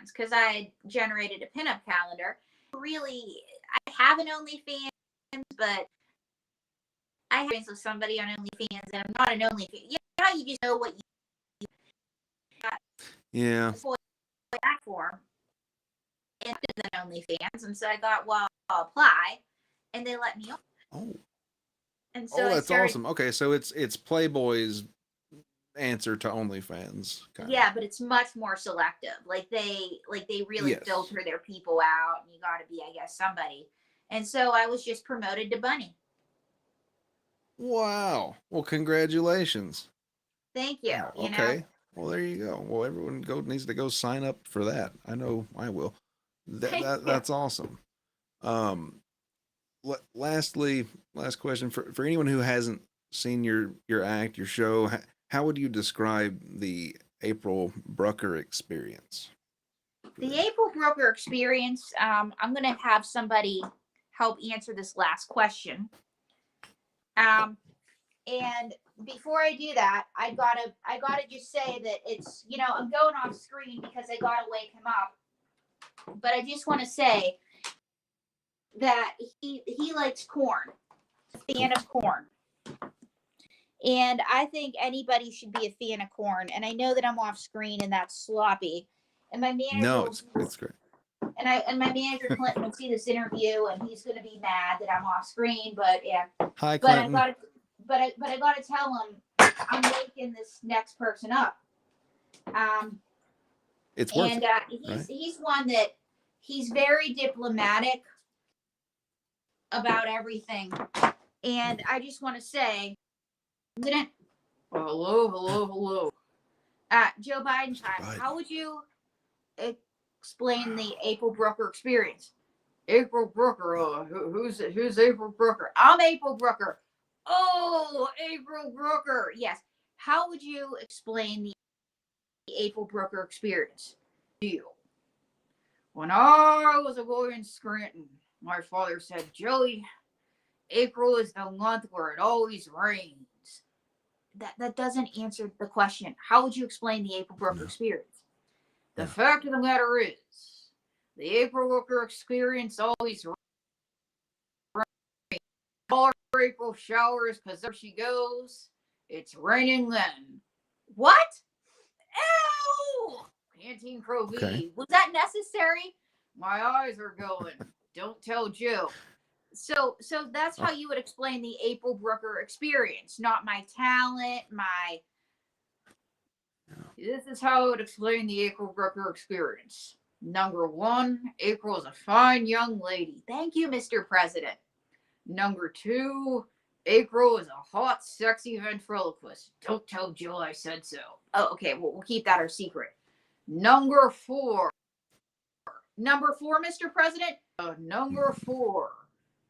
because I generated a pinup calendar. Really, I have an OnlyFans, but I have friends with somebody on OnlyFans, and I'm not an OnlyFans. You know how you just know what you got? Yeah. Platform and then OnlyFans, and so I thought, well, I'll apply, and they let me on. Oh. And so that's awesome. Okay, so it's Playboy's answer to OnlyFans. Yeah, but it's much more selective. Like they really filter their people out, and you got to be, I guess, somebody. And so I was just promoted to Bunny. Wow. Well, congratulations. Thank you. Wow. You know, Okay. Well, there you go. Well, everyone needs to go sign up for that. I know I will. thank you. That's awesome. Um, lastly, last question for anyone who hasn't seen your act, your show. How would you describe the April Brucker experience for The them? April Broker experience. I'm gonna have somebody help answer this last question. Um, and before I do that, I gotta just say that it's, I'm going off screen because I gotta wake him up. But I just want to say that he likes corn, a fan of corn. And I think anybody should be a fan of corn. And I know that I'm off screen and that's sloppy. And my manager No, will, it's great. and my manager Clinton will see this interview and he's gonna be mad that I'm off screen. But yeah. Hi, But I Clinton. gotta but I gotta tell him I'm waking this next person up. It's worth And it, he's right? he's one that he's very diplomatic about everything. And I just want to say, President, hello. Joe Biden time. Biden. How would you explain the April Brucker experience? April Brucker. Who's April Brucker? I'm April Brucker. Oh, April Brucker. Yes. How would you explain the April Brucker experience? Deal. When I was a boy in Scranton, my father said, Joey, April is the month where it always rains. That doesn't answer the question. How would you explain the April Brucker experience? The fact of the matter is, the April Brucker experience always rains. All our April showers, because there she goes. It's raining then. What? Ew! Canteen Pro V. Okay. Was that necessary? My eyes are going. Don't tell Joe. So that's how you would explain the April Brucker experience, not my talent, my. This is how I would explain the April Brucker experience. Number one, April is a fine young lady. Thank you, Mr. President. Number two, April is a hot, sexy ventriloquist. Don't tell Joe I said so. Oh, okay. Well, we'll keep that our secret. Number four, Mr. President. Number four.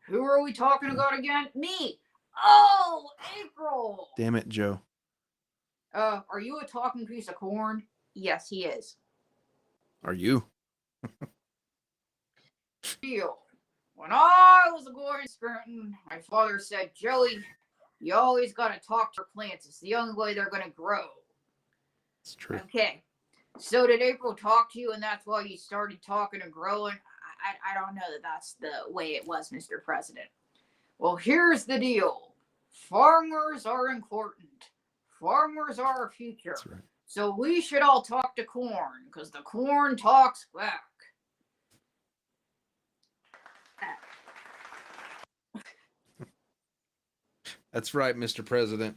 Who are we talking about again? Me. Oh, April. Damn it, Joe. Are you a talking piece of corn? Yes, he is. Are you? Deal. When I was a boy in Scranton, my father said, Joey, you always got to talk to plants. It's the only way they're going to grow. It's true. Okay. So did April talk to you and that's why you started talking and growing? I don't know that that's the way it was, Mr. President. Well, here's the deal. Farmers are important. Farmers are our future. That's right. So we should all talk to corn because the corn talks back. That's right, Mr. President.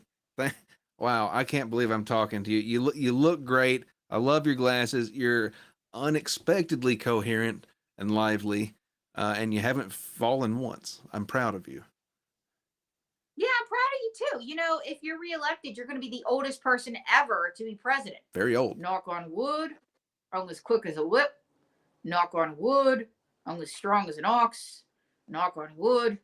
Wow, I can't believe I'm talking to you. You look great. I love your glasses. You're unexpectedly coherent and lively, and you haven't fallen once. I'm proud of you. Yeah, I'm proud of you too. You know, if you're reelected, you're going to be the oldest person ever to be president. Very old. Knock on wood. I'm as quick as a whip. Knock on wood. I'm as strong as an ox. Knock on wood.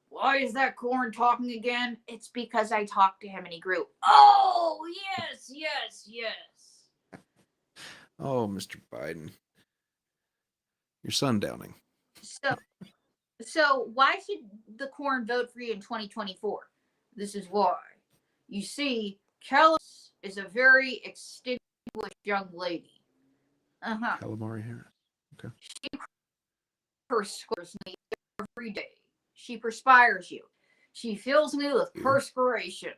Why is that corn talking again? It's because I talked to him and he grew. Oh, yes. Oh, Mr. Biden. You're sundowning. So why should the corn vote for you in 2024? This is why. You see, Kelly is a very extinguished young lady. Calamari Harris. Okay. She perspires me every day. She perspires you. She fills me with perspiration.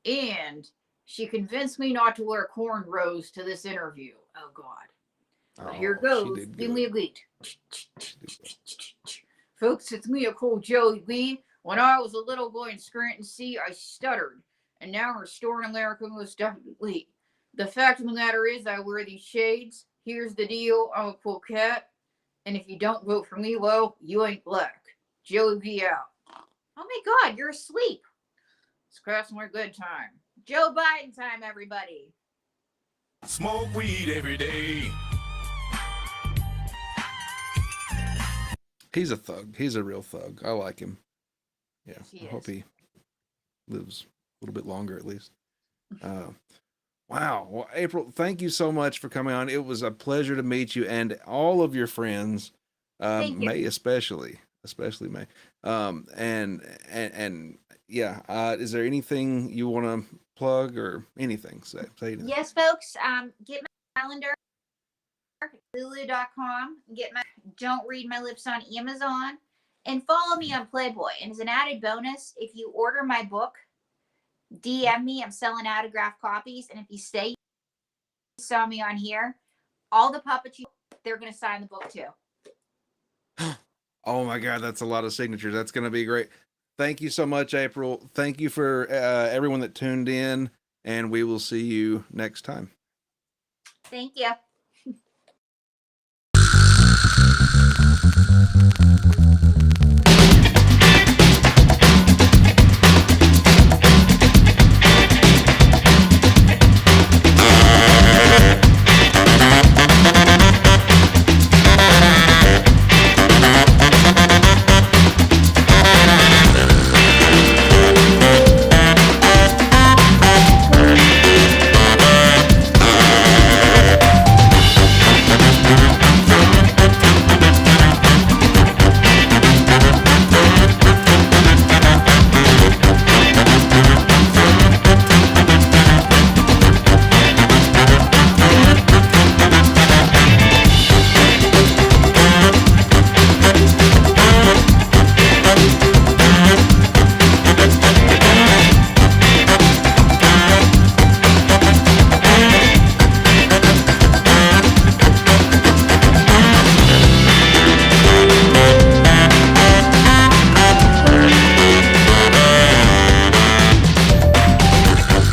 And she convinced me not to wear cornrows to this interview. Oh, God. But here goes. Give me a beat. Folks, it's me, a cool Joey B. When I was a little boy in Scranton C, I stuttered. And now I'm restoring America most definitely. The fact of the matter is, I wear these shades. Here's the deal. I'm a cool cat. And if you don't vote for me, well, you ain't black. Joey B out. Oh my God, you're asleep. It's customer good time. Joe Biden time, everybody. Smoke weed every day. He's a thug. He's a real thug. I like him. Yeah, He I hope is. he lives a little bit longer at least. Wow. Well, April, thank you so much for coming on. It was a pleasure to meet you and all of your friends. Thank you. May especially May. And yeah. Is there anything you want to plug or anything? Say anything. Yes, folks. Get my calendar. Lulu.com. Get my Don't Read My Lips on Amazon, and follow me on Playboy. And as an added bonus, if you order my book, DM me. I'm selling autographed copies, and if you say you saw me on here, all the puppets they're going to sign the book too. Oh my God, that's a lot of signatures. That's going to be great. Thank you so much, April. Thank you for everyone that tuned in, and we will see you next time. Thank you.